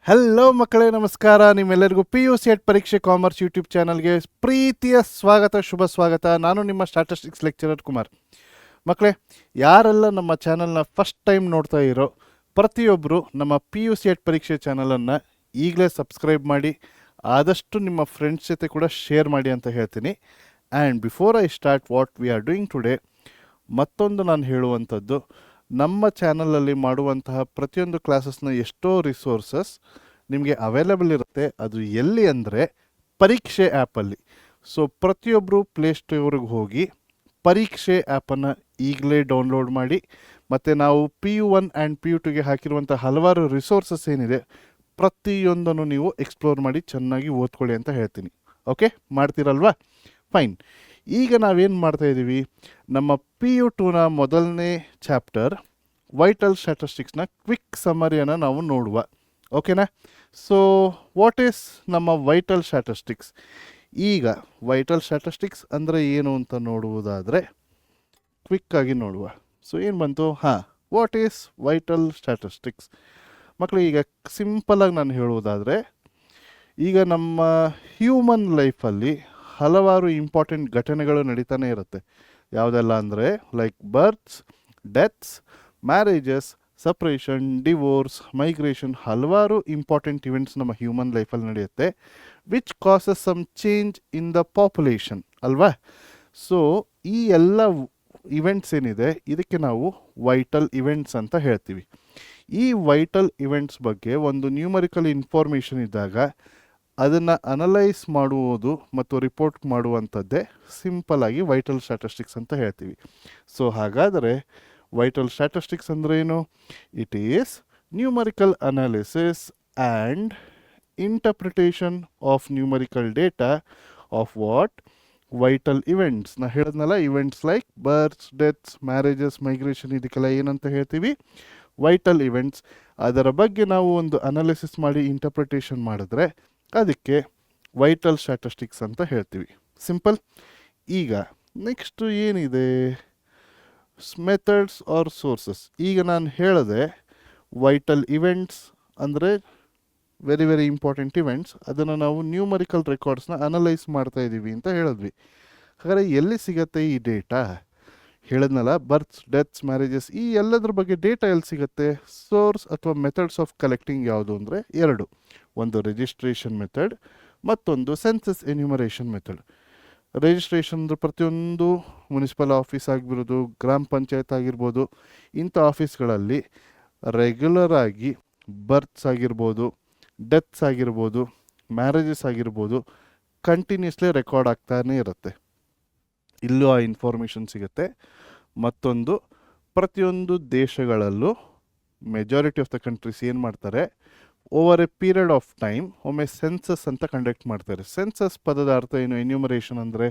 Hello ಮಕ್ಕಳೇ, ನಮಸ್ಕಾರ. ನಿಮ್ಮೆಲ್ಲರಿಗೂ PU CET ಪರೀಕ್ಷೆ ಕಾಮರ್ಸ್ ಯೂಟ್ಯೂಬ್ ಚಾನಲ್ಗೆ ಪ್ರೀತಿಯ ಸ್ವಾಗತ, ಶುಭ ಸ್ವಾಗತ. ನಾನು ನಿಮ್ಮ ಸ್ಟಾಟಿಸ್ಟಿಕ್ಸ್ ಲೆಕ್ಚರರ್ ಕುಮಾರ್. ಮಕ್ಕಳೇ, ಯಾರೆಲ್ಲ ನಮ್ಮ ಚಾನಲ್ನ ಫಸ್ಟ್ ಟೈಮ್ ನೋಡ್ತಾ ಇರೋ ಪ್ರತಿಯೊಬ್ಬರು ನಮ್ಮ PU CET ಪರೀಕ್ಷೆ ಚಾನಲನ್ನು ಈಗಲೇ ಸಬ್ಸ್ಕ್ರೈಬ್ ಮಾಡಿ, ಆದಷ್ಟು ನಿಮ್ಮ ಫ್ರೆಂಡ್ಸ್ ಜೊತೆ ಕೂಡ ಶೇರ್ ಮಾಡಿ ಅಂತ ಹೇಳ್ತೀನಿ. And before I start what we are doing today, ಮತ್ತೊಂದು ನಾನು ಹೇಳುವಂಥದ್ದು, ನಮ್ಮ ಚಾನಲಲ್ಲಿ ಮಾಡುವಂತಹ ಪ್ರತಿಯೊಂದು ಕ್ಲಾಸಸ್ನ ಎಷ್ಟೋ ರಿಸೋರ್ಸಸ್ ನಿಮಗೆ ಅವೈಲೇಬಲ್ ಇರುತ್ತೆ. ಅದು ಎಲ್ಲಿ ಅಂದರೆ ಪರೀಕ್ಷೆ ಆ್ಯಪಲ್ಲಿ. ಸೊ ಪ್ರತಿಯೊಬ್ಬರು ಪ್ಲೇಸ್ಟೋರ್ಗೆ ಹೋಗಿ ಪರೀಕ್ಷೆ ಆ್ಯಪನ್ನು ಈಗಲೇ ಡೌನ್ಲೋಡ್ ಮಾಡಿ, ಮತ್ತು ನಾವು PU1 ಆ್ಯಂಡ್ PU2ಗೆ ಹಾಕಿರುವಂಥ ಹಲವಾರು ರಿಸೋರ್ಸಸ್ ಏನಿದೆ ಪ್ರತಿಯೊಂದನ್ನು ನೀವು ಎಕ್ಸ್ಪ್ಲೋರ್ ಮಾಡಿ ಚೆನ್ನಾಗಿ ಓದ್ಕೊಳ್ಳಿ ಅಂತ ಹೇಳ್ತೀನಿ. ಓಕೆ, ಮಾಡ್ತೀರಲ್ವಾ? ಫೈನ್. ಈಗ ನಾವೇನು ಮಾಡ್ತಾ ಇದ್ದೀವಿ, ನಮ್ಮ PU2ನ ಮೊದಲನೇ ಚಾಪ್ಟರ್ ವೈಟಲ್ ಸ್ಟ್ಯಾಟಿಸ್ಟಿಕ್ಸ್ನ ಕ್ವಿಕ್ ಸಮರಿಯನ್ನು ನಾವು ನೋಡುವ. ಓಕೆನಾ? ಸೊ ವಾಟ್ ಈಸ್ ನಮ್ಮ ವೈಟಲ್ ಸ್ಟ್ಯಾಟಿಸ್ಟಿಕ್ಸ್? ಈಗ ವೈಟಲ್ ಸ್ಟ್ಯಾಟಿಸ್ಟಿಕ್ಸ್ ಅಂದರೆ ಏನು ಅಂತ ನೋಡುವುದಾದರೆ ಕ್ವಿಕ್ಕಾಗಿ ನೋಡುವ. ಸೊ ಏನು ಬಂತು? What is vital statistics? ಮಕ್ಕಳು, ಈಗ ಸಿಂಪಲಾಗಿ ನಾನು ಹೇಳುವುದಾದರೆ, ಈಗ ನಮ್ಮ ಹ್ಯೂಮನ್ ಲೈಫಲ್ಲಿ ಹಲವಾರು ಇಂಪಾರ್ಟೆಂಟ್ ಘಟನೆಗಳು ನಡೀತಾನೆ ಇರುತ್ತೆ. ಯಾವುದೆಲ್ಲ ಅಂದರೆ like births, deaths, marriages, separation, divorce, migration, ಹಲವಾರು ಇಂಪಾರ್ಟೆಂಟ್ ಇವೆಂಟ್ಸ್ ನಮ್ಮ ಹ್ಯೂಮನ್ ಲೈಫಲ್ಲಿ ನಡೆಯುತ್ತೆ, which causes some change in the population ಅಲ್ವಾ? ಸೊ ಈ ಎಲ್ಲ ಇವೆಂಟ್ಸ್ ಏನಿದೆ ಇದಕ್ಕೆ ನಾವು ವೈಟಲ್ ಇವೆಂಟ್ಸ್ ಅಂತ ಹೇಳ್ತೀವಿ. ಈ ವೈಟಲ್ ಇವೆಂಟ್ಸ್ ಬಗ್ಗೆ ಒಂದು ನ್ಯೂಮರಿಕಲ್ ಇನ್ಫಾರ್ಮೇಷನ್ ಇದ್ದಾಗ ಅದನ್ನು ಅನಲೈಸ್ ಮಾಡುವುದು ಮತ್ತು ರಿಪೋರ್ಟ್ ಮಾಡುವಂಥದ್ದೇ ಸಿಂಪಲ್ ಆಗಿ ವೈಟಲ್ ಸ್ಟ್ಯಾಟಿಸ್ಟಿಕ್ಸ್ ಅಂತ ಹೇಳ್ತೀವಿ. ಸೊ ಹಾಗಾದರೆ ವೈಟಲ್ ಸ್ಟ್ಯಾಟಿಸ್ಟಿಕ್ಸ್ ಅಂದರೆ ಏನು? It is numerical analysis and interpretation of numerical data of what? Vital events. ನಾ ಹೇಳಿದ್ನಲ್ಲ, events like births, deaths, marriages, migration, ಇದಕ್ಕೆಲ್ಲ ಏನಂತ ಹೇಳ್ತೀವಿ? Vital events. ಅದರ ಬಗ್ಗೆ ನಾವು ಒಂದು ಅನಾಲಿಸಿಸ್ ಮಾಡಿ ಇಂಟರ್ಪ್ರಿಟೇಷನ್ ಮಾಡಿದ್ರೆ ಅದಕ್ಕೆ ವೈಟಲ್ ಸ್ಟ್ಯಾಟಿಸ್ಟಿಕ್ಸ್ ಅಂತ ಹೇಳ್ತೀವಿ. ಸಿಂಪಲ್. ಈಗ ನೆಕ್ಸ್ಟ್ ಏನಿದೆ? Methods are sources. ಈಗ ನಾನು ಹೇಳಿದೆ ವೈಟಲ್ ಇವೆಂಟ್ಸ್ ಅಂದರೆ ವೆರಿ ವೆರಿ ಇಂಪಾರ್ಟೆಂಟ್ ಇವೆಂಟ್ಸ್, ಅದನ್ನು ನಾವು ನ್ಯೂಮರಿಕಲ್ ರೆಕಾರ್ಡ್ಸ್ನ ಅನಲೈಸ್ ಮಾಡ್ತಾ ಇದ್ದೀವಿ ಅಂತ ಹೇಳಿದ್ವಿ. ಹಾಗಾದರೆ ಎಲ್ಲಿ ಸಿಗತ್ತೆ ಈ ಡೇಟಾ? ಹೇಳಿದ್ನಲ್ಲ, ಬರ್ತ್ಸ್, ಡೆತ್ಸ್, ಮ್ಯಾರೇಜಸ್, ಈ ಎಲ್ಲದ್ರ ಬಗ್ಗೆ ಡೇಟಾ ಎಲ್ಲಿ ಸಿಗುತ್ತೆ? ಸೋರ್ಸ್ ಅಥವಾ ಮೆಥಡ್ಸ್ ಆಫ್ ಕಲೆಕ್ಟಿಂಗ್ ಯಾವುದು ಅಂದರೆ ಎರಡು. ಒಂದು ರಿಜಿಸ್ಟ್ರೇಷನ್ ಮೆಥಡ್, ಮತ್ತೊಂದು ಸೆನ್ಸಸ್ ಎನ್ಯುಮರೇಷನ್ ಮೆಥಡ್. ರಿಜಿಸ್ಟ್ರೇಷನ್ ಅಂದರೆ ಪ್ರತಿಯೊಂದು ಮುನ್ಸಿಪಲ್ ಆಫೀಸ್ ಆಗಿರ್ಬೋದು, ಗ್ರಾಮ ಪಂಚಾಯತ್ ಆಗಿರ್ಬೋದು, ಇಂಥ ಆಫೀಸ್ಗಳಲ್ಲಿ ರೆಗ್ಯುಲರ್ ಆಗಿ ಬರ್ತ್ಸ್ ಆಗಿರ್ಬೋದು, ಡೆತ್ಸ್ ಆಗಿರ್ಬೋದು, ಮ್ಯಾರೇಜಸ್ ಆಗಿರ್ಬೋದು, ಕಂಟಿನ್ಯೂಸ್ಲಿ ರೆಕಾರ್ಡ್ ಆಗ್ತಾನೇ ಇರುತ್ತೆ. ಇಲ್ಲೂ ಆ ಇನ್ಫಾರ್ಮೇಷನ್ ಸಿಗುತ್ತೆ. ಮತ್ತೊಂದು, ಪ್ರತಿಯೊಂದು ದೇಶಗಳಲ್ಲೂ ಮೆಜಾರಿಟಿ ಆಫ್ ದ ಕಂಟ್ರೀಸ್ ಏನು ಮಾಡ್ತಾರೆ, over A period of time ಒಮ್ಮೆ ಸೆನ್ಸಸ್ ಅಂತ ಕಂಡಕ್ಟ್ ಮಾಡ್ತಾರೆ. ಸೆನ್ಸಸ್ ಪದದ ಅರ್ಥ ಏನು? ಎನ್ಯುಮರೇಷನ್ ಅಂದರೆ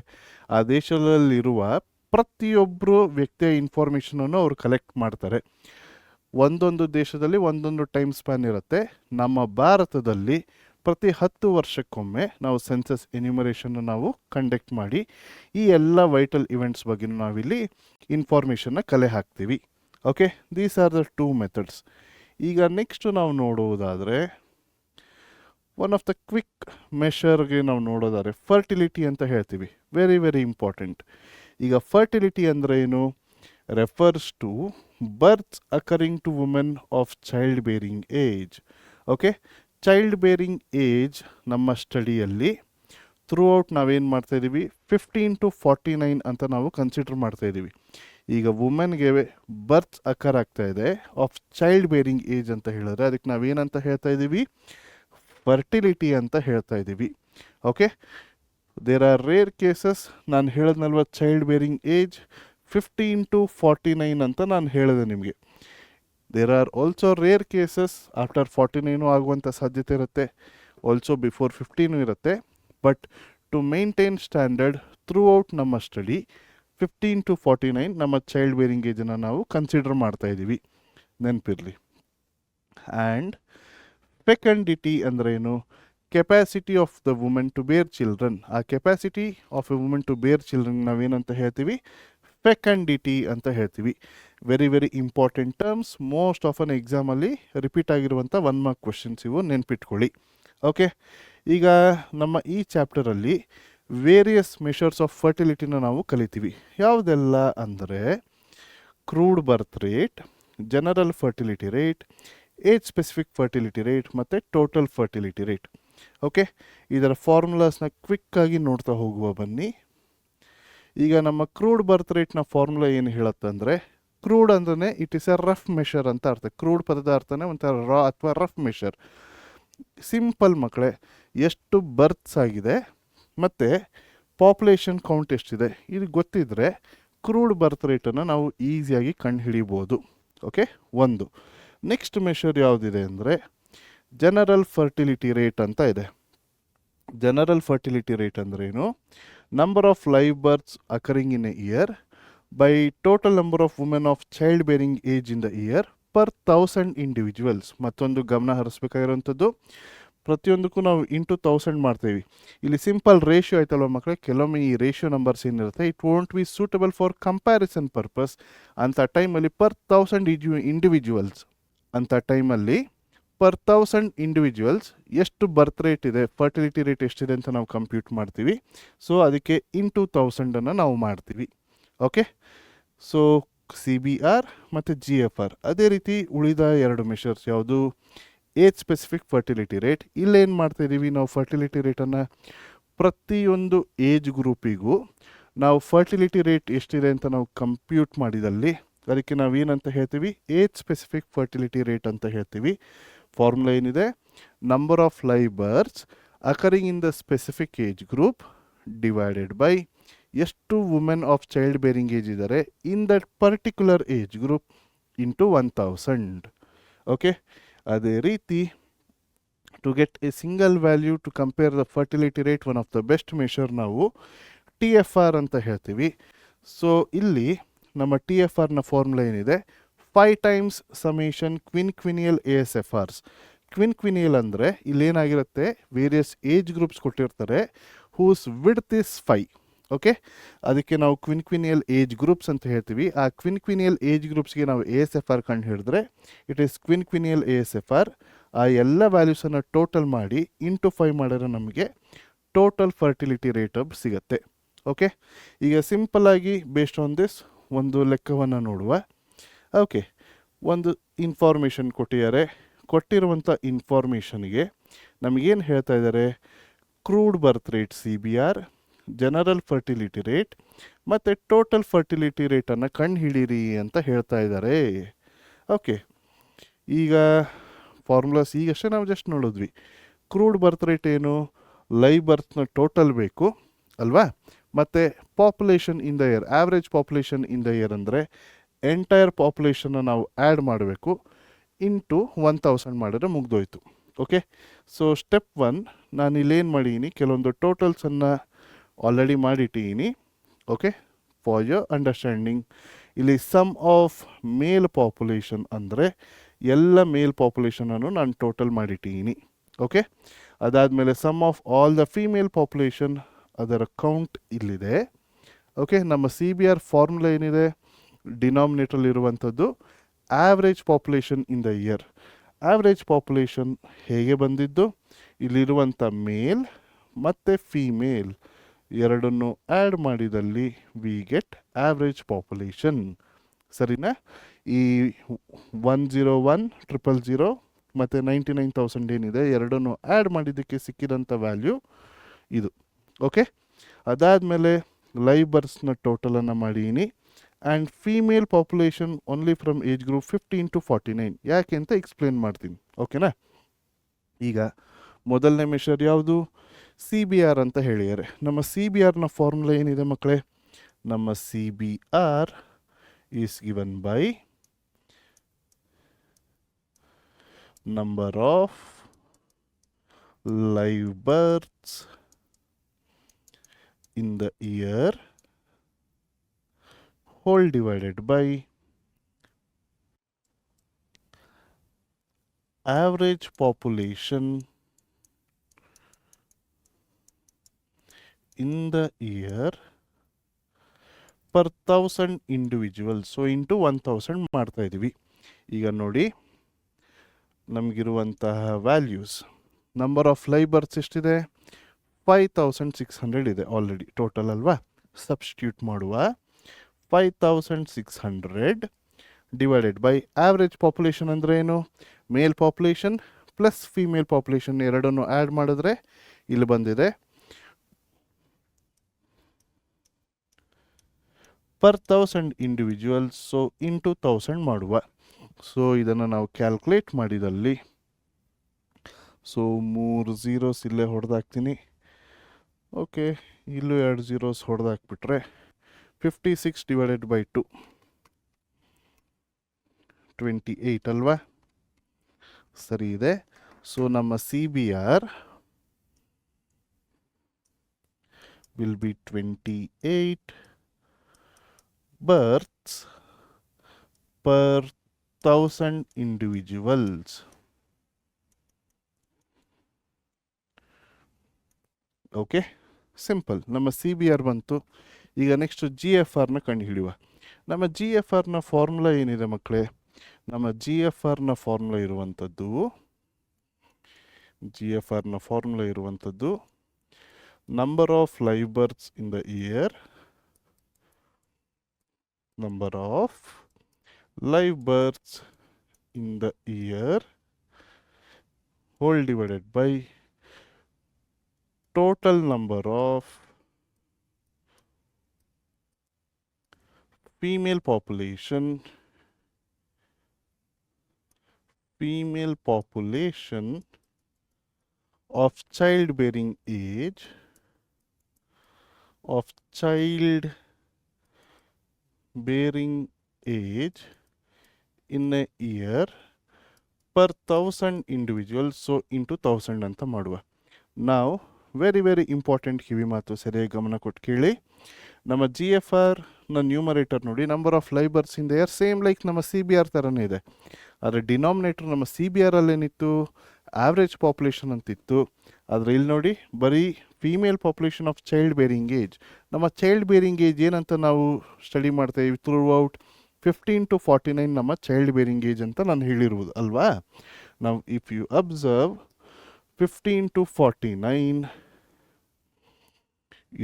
ಆ ದೇಶದಲ್ಲಿರುವ ಪ್ರತಿಯೊಬ್ಬರು ವ್ಯಕ್ತಿಯ ಇನ್ಫಾರ್ಮೇಷನನ್ನು ಅವರು ಕಲೆಕ್ಟ್ ಮಾಡ್ತಾರೆ. ಒಂದೊಂದು ದೇಶದಲ್ಲಿ ಒಂದೊಂದು ಟೈಮ್ ಸ್ಪ್ಯಾನ್ ಇರುತ್ತೆ. ನಮ್ಮ ಭಾರತದಲ್ಲಿ ಪ್ರತಿ 10 ವರ್ಷಕ್ಕೊಮ್ಮೆ ನಾವು ಸೆನ್ಸಸ್ ಎನ್ಯುಮರೇಷನ್ನು ನಾವು ಕಂಡಕ್ಟ್ ಮಾಡಿ ಈ ಎಲ್ಲ ವೈಟಲ್ ಇವೆಂಟ್ಸ್ ಬಗ್ಗೆ ನಾವಿಲ್ಲಿ ಇನ್ಫಾರ್ಮೇಷನ್ನ ಕಲೆ ಹಾಕ್ತೀವಿ. Okay, these are the 2 methods. ಈಗ ನೆಕ್ಸ್ಟು ನಾವು ನೋಡುವುದಾದರೆ, ಒನ್ ಆಫ್ ದ ಕ್ವಿಕ್ ಮೆಷರ್ಗೆ ನಾವು ನೋಡೋದಾದರೆ ಫರ್ಟಿಲಿಟಿ ಅಂತ ಹೇಳ್ತೀವಿ. Very very important. ಈಗ ಫರ್ಟಿಲಿಟಿ ಅಂದರೆ ಏನು? Refers to births occurring to women of child bearing age. Okay, child bearing age ನಮ್ಮ ಸ್ಟಡಿಯಲ್ಲಿ ಥ್ರೂ ಔಟ್ ನಾವೇನು ಮಾಡ್ತಾಯಿದ್ದೀವಿ? 15 to 49 ಅಂತ ನಾವು ಕನ್ಸಿಡರ್ ಮಾಡ್ತಾಯಿದ್ದೀವಿ. ಈಗ ವುಮೆನ್ಗೆ ಬರ್ತ್ಸ್ ಅಕರ್ ಆಗ್ತಾ ಇದೆ ಆಫ್ ಚೈಲ್ಡ್ ಬೇರಿಂಗ್ ಏಜ್ ಅಂತ ಹೇಳಿದ್ರೆ ಅದಕ್ಕೆ ನಾವೇನಂತ ಹೇಳ್ತಾ ಇದ್ದೀವಿ? ಫರ್ಟಿಲಿಟಿ ಅಂತ ಹೇಳ್ತಾ ಇದ್ದೀವಿ. Okay, there are rare cases. ನಾನು ಹೇಳಿದ್ನಲ್ವ, ಚೈಲ್ಡ್ ಬೇರಿಂಗ್ ಏಜ್ 15 to 49 ಅಂತ ನಾನು ಹೇಳಿದೆ ನಿಮಗೆ. There are also rare cases after 49 ಆಗುವಂಥ ಸಾಧ್ಯತೆ ಇರುತ್ತೆ, ಆಲ್ಸೋ ಬಿಫೋರ್ 15 ಇರುತ್ತೆ. But to maintain standard throughout ನಮ್ಮ ಸ್ಟಡಿ 15 to 49 ನಮ್ಮ ಚೈಲ್ಡ್ ಬೇರಿಂಗ್ ಏಜನ್ನು ನಾವು ಕನ್ಸಿಡರ್ ಮಾಡ್ತಾ ಇದ್ದೀವಿ, ನೆನಪಿರಲಿ. ಆ್ಯಂಡ್ ಫೆಕಂಡಿಟಿ ಅಂದರೆ ಏನು? Capacity of the women to bear children. ಆ capacity of a women to bear children ನಾವೇನಂತ ಹೇಳ್ತೀವಿ? ಫೆಕಂಡಿಟಿ ಅಂತ ಹೇಳ್ತೀವಿ. Very important terms, most often ಎಕ್ಸಾಮಲ್ಲಿ ರಿಪೀಟ್ ಆಗಿರುವಂಥ 1 ಮಾರ್ಕ್ ಕ್ವೆಶನ್ಸ್ ಇವು, ನೆನ್ಪಿಟ್ಕೊಳ್ಳಿ. ಓಕೆ, ಈಗ ನಮ್ಮ ಈ ಚಾಪ್ಟರಲ್ಲಿ ವೇರಿಯಸ್ ಮೆಷರ್ಸ್ ಆಫ್ ಫರ್ಟಿಲಿಟಿನ ನಾವು ಕಲಿತೀವಿ. ಯಾವುದೆಲ್ಲ ಅಂದರೆ crude birth rate, general fertility rate, age specific fertility rate ಮತ್ತು ಟೋಟಲ್ ಫರ್ಟಿಲಿಟಿ ರೇಟ್. ಓಕೆ, ಇದರ ಫಾರ್ಮುಲಾಸ್ನ ಕ್ವಿಕ್ಕಾಗಿ ನೋಡ್ತಾ ಹೋಗುವ ಬನ್ನಿ. ಈಗ ನಮ್ಮ ಕ್ರೂಡ್ ಬರ್ತ್ ರೇಟ್ನ ಫಾರ್ಮುಲಾ ಏನು ಹೇಳುತ್ತಂದರೆ, ಕ್ರೂಡ್ ಅಂದ್ರೆ it is A rough measure ಅಂತ ಅರ್ಥ. ಕ್ರೂಡ್ ಪದದ ಅರ್ಥನೇ ಒಂಥರ ರಾ ಅಥವಾ ರಫ್ ಮೆಷರ್. ಸಿಂಪಲ್ ಮಕ್ಕಳೇ, ಎಷ್ಟು ಬರ್ತ್ಸ್ ಆಗಿದೆ ಮತ್ತು ಪಾಪ್ಯುಲೇಷನ್ ಕೌಂಟ್ ಎಷ್ಟಿದೆ ಇದು ಗೊತ್ತಿದ್ದರೆ ಕ್ರೂಡ್ ಬರ್ತ್ ರೇಟನ್ನು ನಾವು ಈಸಿಯಾಗಿ ಕಂಡುಹಿಡಿಬೋದು. ಓಕೆ, ಒಂದು. ನೆಕ್ಸ್ಟ್ ಮೆಷರ್ ಯಾವುದಿದೆ ಅಂದರೆ ಜನರಲ್ ಫರ್ಟಿಲಿಟಿ ರೇಟ್ ಅಂತ ಇದೆ. ಜನರಲ್ ಫರ್ಟಿಲಿಟಿ ರೇಟ್ ಅಂದ್ರೇನು? Number of live births occurring in a year by total number of women of child bearing age in the year per 1000 individuals. ಮತ್ತೊಂದು ಗಮನ ಹರಿಸ್ಬೇಕಾಗಿರೋಂಥದ್ದು, ಪ್ರತಿಯೊಂದಕ್ಕೂ ನಾವು ಇಂಟು 1000 ಮಾಡ್ತೀವಿ. ಇಲ್ಲಿ ಸಿಂಪಲ್ ರೇಷಿಯೋ ಆಯ್ತಲ್ವ ಮಕ್ಕಳೇ, ಕೆಲವೊಮ್ಮೆ ಈ ರೇಷಿಯೋ ನಂಬರ್ಸ್ ಏನಿರುತ್ತೆ it won't be suitable for comparison purpose. ಅಂಥ ಟೈಮಲ್ಲಿ ಪರ್ 1000 ಇಂಡಿವಿಜುವಲ್ಸ್ ಅಂಥ ಟೈಮಲ್ಲಿ ಪರ್ 1000 ಇಂಡಿವಿಜುವಲ್ಸ್ ಎಷ್ಟು ಬರ್ತ್ ರೇಟ್ ಇದೆ, ಫರ್ಟಿಲಿಟಿ ರೇಟ್ ಎಷ್ಟಿದೆ ಅಂತ ನಾವು ಕಂಪ್ಯೂಟ್ ಮಾಡ್ತೀವಿ. ಸೊ ಅದಕ್ಕೆ ಇಂಟು 1000 ನಾವು ಮಾಡ್ತೀವಿ. ಓಕೆ, ಸೊ CBR ಮತ್ತು GFR. ಅದೇ ರೀತಿ ಉಳಿದ 2 ಮೆಷರ್ಸ್ ಯಾವುದು? Age specific fertility rate. ಇಲ್ಲೇನು ಮಾಡ್ತಾಯಿದ್ದೀವಿ ನಾವು? ಫರ್ಟಿಲಿಟಿ ರೇಟನ್ನು ಪ್ರತಿಯೊಂದು ಏಜ್ ಗ್ರೂಪಿಗೂ ನಾವು ಫರ್ಟಿಲಿಟಿ ರೇಟ್ ಎಷ್ಟಿದೆ ಅಂತ ನಾವು ಕಂಪ್ಯೂಟ್ ಮಾಡಿದಲ್ಲಿ ಅದಕ್ಕೆ ನಾವು ಏನಂತ ಹೇಳ್ತೀವಿ? ಏಜ್ ಸ್ಪೆಸಿಫಿಕ್ ಫರ್ಟಿಲಿಟಿ ರೇಟ್ ಅಂತ ಹೇಳ್ತೀವಿ. ಫಾರ್ಮುಲಾ ಏನಿದೆ? Number of live births occurring in the specific age group divided by ಎಷ್ಟು women of child bearing age ಇದ್ದಾರೆ in that particular age group into 1000. Okay, ಅದೇ ರೀತಿ to get a single value to compare the fertility rate, one of the best measure ನಾವು TFR ಅಂತ ಹೇಳ್ತೀವಿ. So ಇಲ್ಲಿ ನಮ್ಮ TFRನ formula ಏನಿದೆ? 5 ಟೈಮ್ಸ್ ಸಮೇಷನ್ ಕ್ವಿನಿಯಲ್ ASFRs. ಕ್ವಿನಿಯಲ್ ಅಂದರೆ ಇಲ್ಲೇನಾಗಿರುತ್ತೆ, ವೇರಿಯಸ್ ಏಜ್ ಗ್ರೂಪ್ಸ್ ಕೊಟ್ಟಿರ್ತಾರೆ ಹೂಸ್ ವಿಡ್ತ್ ಇಸ್ 5. ಓಕೆ, ಅದಕ್ಕೆ ನಾವು ಕ್ವಿನಿಯಲ್ ಏಜ್ ಗ್ರೂಪ್ಸ್ ಅಂತ ಹೇಳ್ತೀವಿ. ಆ ಕ್ವಿನಿಯಲ್ ಏಜ್ ಗ್ರೂಪ್ಸ್ಗೆ ನಾವು ASFR ಕಂಡು ಹಿಡಿದ್ರೆ ಇಟ್ ಈಸ್ ಕ್ವಿನಿಯಲ್ ASFR. ಆ ಎಲ್ಲ ವ್ಯಾಲ್ಯೂಸನ್ನು ಟೋಟಲ್ ಮಾಡಿ ಇಂಟು 5 ಮಾಡಿದ್ರೆ ನಮಗೆ ಟೋಟಲ್ ಫರ್ಟಿಲಿಟಿ ರೇಟ್ ಸಿಗುತ್ತೆ. ಓಕೆ, ಈಗ ಸಿಂಪಲ್ಲಾಗಿ ಬೇಸ್ಡ್ ಆನ್ ದಿಸ್ ಒಂದು ಲೆಕ್ಕವನ್ನು ನೋಡುವ. ಓಕೆ, ಒಂದು ಇನ್ಫಾರ್ಮೇಷನ್ ಕೊಟ್ಟಿದ್ದಾರೆ. ಕೊಟ್ಟಿರುವಂಥ ಇನ್ಫಾರ್ಮೇಷನ್ಗೆ ನಮಗೇನು ಹೇಳ್ತಾ ಇದ್ದಾರೆ? Crude birth rate CBR, general fertility rate ಮತ್ತು ಟೋಟಲ್ ಫರ್ಟಿಲಿಟಿ ರೇಟನ್ನು ಕಂಡು ಹಿಡೀರಿ ಅಂತ ಹೇಳ್ತಾ ಇದ್ದಾರೆ. ಓಕೆ, ಈಗ ಫಾರ್ಮುಲಾಸ್ ಈಗಷ್ಟೇ ನಾವು ಜಸ್ಟ್ ನೋಡಿದ್ವಿ. ಕ್ರೂಡ್ ಬರ್ತ್ ರೇಟ್ ಏನು? ಲೈವ್ ಬರ್ತ್ನ ಟೋಟಲ್ ಬೇಕು ಅಲ್ವಾ, ಮತ್ತು population in the year, average population in the year ಅಂದರೆ ಎಂಟೈರ್ ಪಾಪ್ಯುಲೇಷನ್ನ ನಾವು ಆ್ಯಡ್ ಮಾಡಬೇಕು, ಇಂಟು 1000 ಮಾಡಿದ್ರೆ ಮುಗ್ದೋಯ್ತು. ಓಕೆ, ಸೊ ಸ್ಟೆಪ್ 1 ನಾನು ಇಲ್ಲೇನು ಮಾಡೀನಿ, ಕೆಲವೊಂದು ಟೋಟಲ್ಸನ್ನು ಆಲ್ರೆಡಿ ಮಾಡಿಟ್ಟಿದ್ದೀನಿ. ಓಕೆ, ಫಾರ್ ಯೋರ್ ಅಂಡರ್ಸ್ಟ್ಯಾಂಡಿಂಗ್, ಇಲ್ಲಿ ಸಮ್ ಆಫ್ ಮೇಲ್ ಪಾಪ್ಯುಲೇಷನ್ ಅಂದರೆ ಎಲ್ಲ ಮೇಲ್ ಪಾಪ್ಯುಲೇಷನನ್ನು ನಾನು ಟೋಟಲ್ ಮಾಡಿಟ್ಟಿದ್ದೀನಿ. ಓಕೆ, ಅದಾದಮೇಲೆ sum of all the female population, ಅದರ ಕೌಂಟ್ ಇಲ್ಲಿದೆ. ಓಕೆ, ನಮ್ಮ CBR ಫಾರ್ಮುಲಾ ಏನಿದೆ? ಡಿನಾಮಿನೇಟ್ರಲ್ಲಿರುವಂಥದ್ದು average population in the year. Average population ಹೇಗೆ ಬಂದಿದ್ದು? ಇಲ್ಲಿರುವಂಥ ಮೇಲ್ ಮತ್ತು ಫೀಮೇಲ್ ಎರಡನ್ನು ಆ್ಯಡ್ ಮಾಡಿದಲ್ಲಿ ವಿ ಗೆಟ್ ಆವ್ರೇಜ್ ಪಾಪ್ಯುಲೇಷನ್. ಸರಿನಾ? ಈ 101, 000 ಮತ್ತು 99,000 ಏನಿದೆ ಎರಡನ್ನು ಆ್ಯಡ್ ಮಾಡಿದ್ದಕ್ಕೆ ಸಿಕ್ಕಿದಂಥ ವ್ಯಾಲ್ಯೂ ಇದು. ಓಕೆ, ಅದಾದಮೇಲೆ ಲೈವ್ ಬರ್ತ್ಸ್ನ ಟೋಟಲನ್ನು ಮಾಡೀನಿ. And female population only from age group 15 to 49. ಯಾಕೆ ಅಂತ ಎಕ್ಸ್ಪ್ಲೇನ್ ಮಾಡ್ತೀನಿ. ಓಕೆನಾ? ಈಗ ಮೊದಲನೇ ಮೆಷರ್ ಯಾವುದು? CBR ಅಂತ ಹೇಳಿದ್ದಾರೆ. ನಮ್ಮ CBRನ ಫಾರ್ಮುಲಾ ಏನಿದೆ ಮಕ್ಕಳೇ? ನಮ್ಮ CBR is given by number of live berths in the year whole divided by average population in the year per 1000 individual, so into 1000 ಮಾಡ್ತಾ ಇದ್ದೀವಿ. ಈಗ ನೋಡಿ ನಮಗಿರುವಂತಹ values, number of live births ಎಷ್ಟಿದೆ? 5600 ಇದೆ ಆಲ್ರೆಡಿ ಟೋಟಲ್ ಅಲ್ವಾ. ಸಬ್ಸ್ಟಿಟ್ಯೂಟ್ ಮಾಡುವ. 5600 divided by average population ಅಂದರೆ ಏನು? ಮೇಲ್ ಪಾಪ್ಯುಲೇಷನ್ ಪ್ಲಸ್ ಫಿಮೇಲ್ ಪಾಪ್ಯುಲೇಷನ್ ಎರಡನ್ನು ಆ್ಯಡ್ ಮಾಡಿದ್ರೆ ಇಲ್ಲಿ ಬಂದಿದೆ ಪರ್ 1000 ಇಂಡಿವಿಜುವಲ್ಸ್. ಸೊ ಇಂಟು 1000 ಮಾಡುವ. ಸೊ ಇದನ್ನು ನಾವು ಕ್ಯಾಲ್ಕುಲೇಟ್ ಮಾಡಿದಲ್ಲಿ, ಸೊ 3 zeros ಇಲ್ಲೇ ಹೊಡೆದಾಕ್ತೀನಿ. ಓಕೆ, ಇಲ್ಲೂ 2 zeros ಹೊಡೆದಾಕ್ಬಿಟ್ರೆ 56 ಡಿವೈಡೆಡ್ ಬೈ 2 28 ಅಲ್ವಾ? ಸರಿ ಇದೆ. ಸೊ ನಮ್ಮ CBR will be 28 births per 1000 individuals. Okay, simple. ನಮ್ಮ CBR ಬಂತು. ಈಗ ನೆಕ್ಸ್ಟ್ GFRನ ಕಂಡುಹಿಡಿಯುವ. ನಮ್ಮ GFRನ ಫಾರ್ಮುಲಾ ಏನಿದೆ ಮಕ್ಕಳೇ? ನಮ್ಮ GFRನ ಫಾರ್ಮುಲಾ ಇರುವಂಥದ್ದು number of live berths in the year, number of live births in the year whole divided by total number of female population of childbearing age in a year per 1000 individuals. So into 1000 ಅಂತ ಮಾಡುವ. ನಾವು very important ಕಿವಿ ಮಾತು, ಸರಿಯಾಗಿ ಗಮನ ಕೊಟ್ಟು ಕೇಳಿ. ನಮ್ಮ GFRನ numerator ನೋಡಿ, number of live berths in the year, same like ನಮ್ಮ CBR ಥರನೇ ಇದೆ. ಆದರೆ ಡಿನಾಮಿನೇಟರ್ ನಮ್ಮ CBR ಅಲ್ಲೇನಿತ್ತು? ಆವ್ರೇಜ್ ಪಾಪ್ಯುಲೇಷನ್ ಅಂತಿತ್ತು. ಆದರೆ ಇಲ್ಲಿ ನೋಡಿ ಬರೀ female population of child bearing age. ನಮ್ಮ ಚೈಲ್ಡ್ ಬೇರಿಂಗ್ ಏಜ್ ಏನಂತ ನಾವು ಸ್ಟಡಿ ಮಾಡ್ತೇವೆ ಥ್ರೂ ಔಟ್ 15 to 49 ನಮ್ಮ ಚೈಲ್ಡ್ ಬೇರಿಂಗ್ ಏಜ್ ಅಂತ ನಾನು ಹೇಳಿರುವುದು ಅಲ್ವಾ. ನಾವು ಇಫ್ ಯು ಅಬ್ಸರ್ವ್ 15 to 49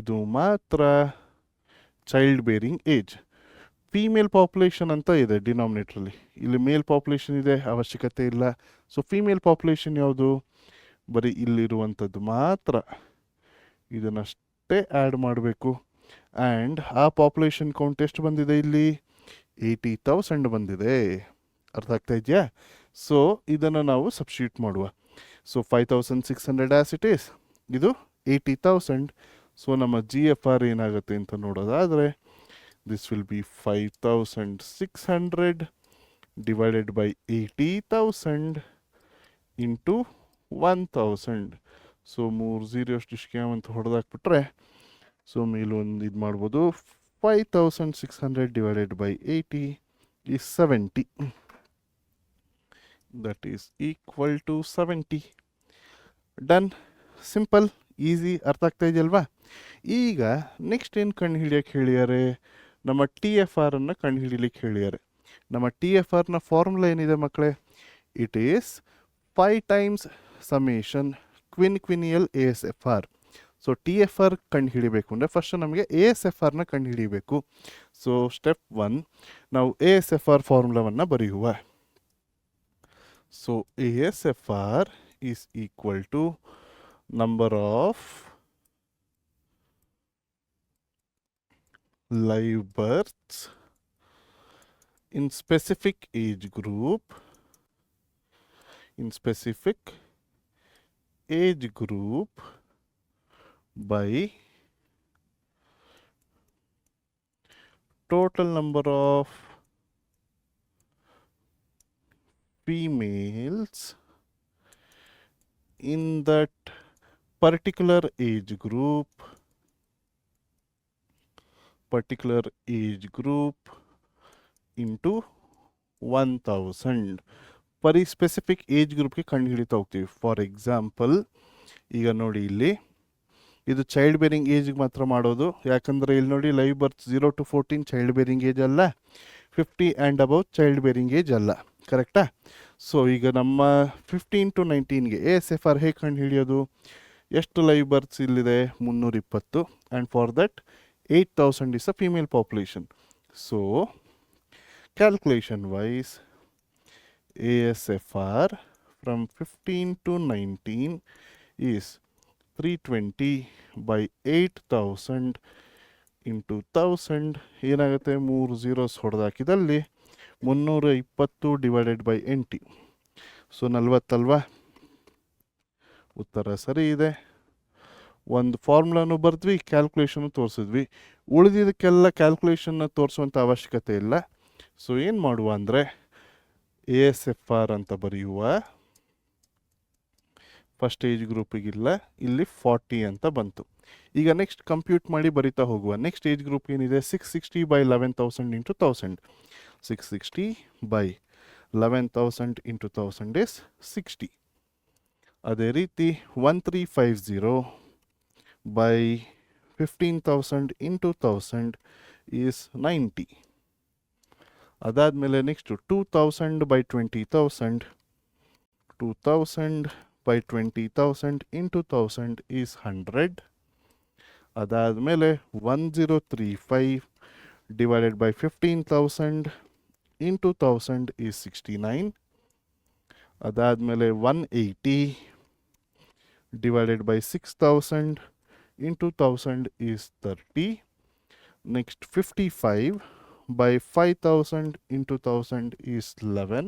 ಇದು ಮಾತ್ರ child bearing age. Female population ಅಂತ ಇದೆ ಡಿನಾಮಿನೇಟ್ರಲ್ಲಿ, ಇಲ್ಲಿ ಮೇಲ್ ಪಾಪ್ಯುಲೇಷನ್ ಇದೆ, ಅವಶ್ಯಕತೆ ಇಲ್ಲ. ಸೊ ಫೀಮೇಲ್ ಪಾಪ್ಯುಲೇಷನ್ ಯಾವುದು? ಬರೀ ಇಲ್ಲಿರುವಂಥದ್ದು ಮಾತ್ರ, ಇದನ್ನಷ್ಟೇ ಆ್ಯಡ್ ಮಾಡಬೇಕು. ಆ್ಯಂಡ್ ಆ ಪಾಪ್ಯುಲೇಷನ್ ಕೌಂಟ್ ಎಷ್ಟು ಬಂದಿದೆ? ಇಲ್ಲಿ 80,000 ಬಂದಿದೆ. ಅರ್ಥ ಆಗ್ತಾ ಇದೆಯಾ? ಸೊ ಇದನ್ನು ನಾವು ಸಬ್ಸ್ಟಿಟ್ಯೂಟ್ ಮಾಡುವ. ಸೊ 5600 ಆಸ್ ಇಟ್ ಈಸ್, ಇದು 80,000. ಸೊ ನಮ್ಮ GFR ಏನಾಗುತ್ತೆ ಅಂತ ನೋಡೋದಾದರೆ, this will be 5600 divided by 80,000 into 1000. So 3 0 scam ಅಂತ ಹೊಡೆದಾಕ್ಬಿಟ್ರೆ, ಸೊ ಮೇಲೂ ಒಂದು ಇದು ಮಾಡ್ಬೋದು. 5600 divided by 80 is 70. That is equal to 70. Done. Simple, easy. ಅರ್ಥ ಆಗ್ತಾ ಇದೆಯಲ್ವಾ? ಈಗ ನೆಕ್ಸ್ಟ್ ಏನು ಕಂಡು ಹಿಡಿಯೋಕ್ಕೆ ಹೇಳಿದ್ದಾರೆ? ನಮ್ಮ TFR ಅನ್ನು ಕಂಡು ಹಿಡಿಲಿಕ್ಕೆ ಹೇಳಿದ್ದಾರೆ. ನಮ್ಮ TFRನ ಫಾರ್ಮುಲಾ ಏನಿದೆ ಮಕ್ಕಳೇ? It is 5 times summation ಕ್ವಿನಿಯಲ್ ASFR. So TFR ಕಂಡು ಹಿಡಿಬೇಕು ಅಂದರೆ ಫಸ್ಟ್ ನಮಗೆ ASFRನ ಕಂಡು ಹಿಡಿಬೇಕು. ಸೊ ಸ್ಟೆಪ್ 1, ನಾವು ASFR ಫಾರ್ಮುಲಾವನ್ನು ಬರೆಯುವ. So ASFR is equal to number of live births in specific age group by total number of females in that particular age group into 1000. Per ಈ ಸ್ಪೆಸಿಫಿಕ್ ಏಜ್ ಗ್ರೂಪ್ಗೆ ಕಂಡು ಹಿಡಿತಾ ಹೋಗ್ತೀವಿ. ಫಾರ್ ಎಕ್ಸಾಂಪಲ್ ಈಗ ನೋಡಿ ಇಲ್ಲಿ ಇದು ಚೈಲ್ಡ್ ಬೇರಿಂಗ್ ಏಜ್ಗೆ ಮಾತ್ರ ಮಾಡೋದು, ಯಾಕಂದರೆ ಇಲ್ಲಿ ನೋಡಿ live birth 0 to 14 child bearing age ಅಲ್ಲ, 50 and above child bearing age ಅಲ್ಲ. ಕರೆಕ್ಟಾ? ಸೊ ಈಗ ನಮ್ಮ 15 to 19ಗೆ ASFR ಹೇಗೆ ಕಂಡು ಹಿಡಿಯೋದು? ಎಷ್ಟು ಲೈವ್ ಬರ್ತ್ಸ್ ಇಲ್ಲಿದೆ? 320, and for that 8000 is a female population. So calculation wise ASFR from 15 to 19 is 320 by 8000 into 1000. ಏನಾಗುತ್ತೆ? 3 zeros ಹೊಡೆದಾಕಿದಲ್ಲಿ 320 ಡಿವೈಡೆಡ್ ಬೈ 80. ಸೊ 40 ಅಲ್ವಾ? ಉತ್ತರ ಸರಿ ಇದೆ. ಒಂದು ಫಾರ್ಮುಲಾನು ಬರೆದ್ವಿ, ಕ್ಯಾಲ್ಕುಲೇಷನ್ನು ತೋರಿಸಿದ್ವಿ. ಉಳಿದಿದ್ದಕ್ಕೆಲ್ಲ ಕ್ಯಾಲ್ಕುಲೇಷನ್ನ ತೋರಿಸುವಂಥ ಅವಶ್ಯಕತೆ ಇಲ್ಲ. ಸೊ ಏನು ಮಾಡುವ ಅಂದರೆ ASFR ಅಂತ ಬರೆಯುವ. ಫಸ್ಟ್ ಏಜ್ ಗ್ರೂಪಿಗಿಲ್ಲ, ಇಲ್ಲಿ 40 ಅಂತ ಬಂತು. ಈಗ ನೆಕ್ಸ್ಟ್ ಕಂಪ್ಯೂಟ್ ಮಾಡಿ ಬರಿತಾ ಹೋಗುವ. ನೆಕ್ಸ್ಟ್ ಏಜ್ ಗ್ರೂಪ್ ಏನಿದೆ? 660 by 11,000 into 1000. 660 by 11,000 into 1000 is 60. ಅದೇ ರೀತಿ 1350 by 15,000 into 1000 is 90. ಅದಾದಮೇಲೆ next 2000 by 20,000. 2000 by 20,000 into 1000 is 100. ಅದಾದಮೇಲೆ 1035 divided by 15,000 into 1000 is 69. ಅದಾದಮೇಲೆ 180 divided by 6,000 into 1000 is 30. Next 55 by 5,000 into 1000 is 11.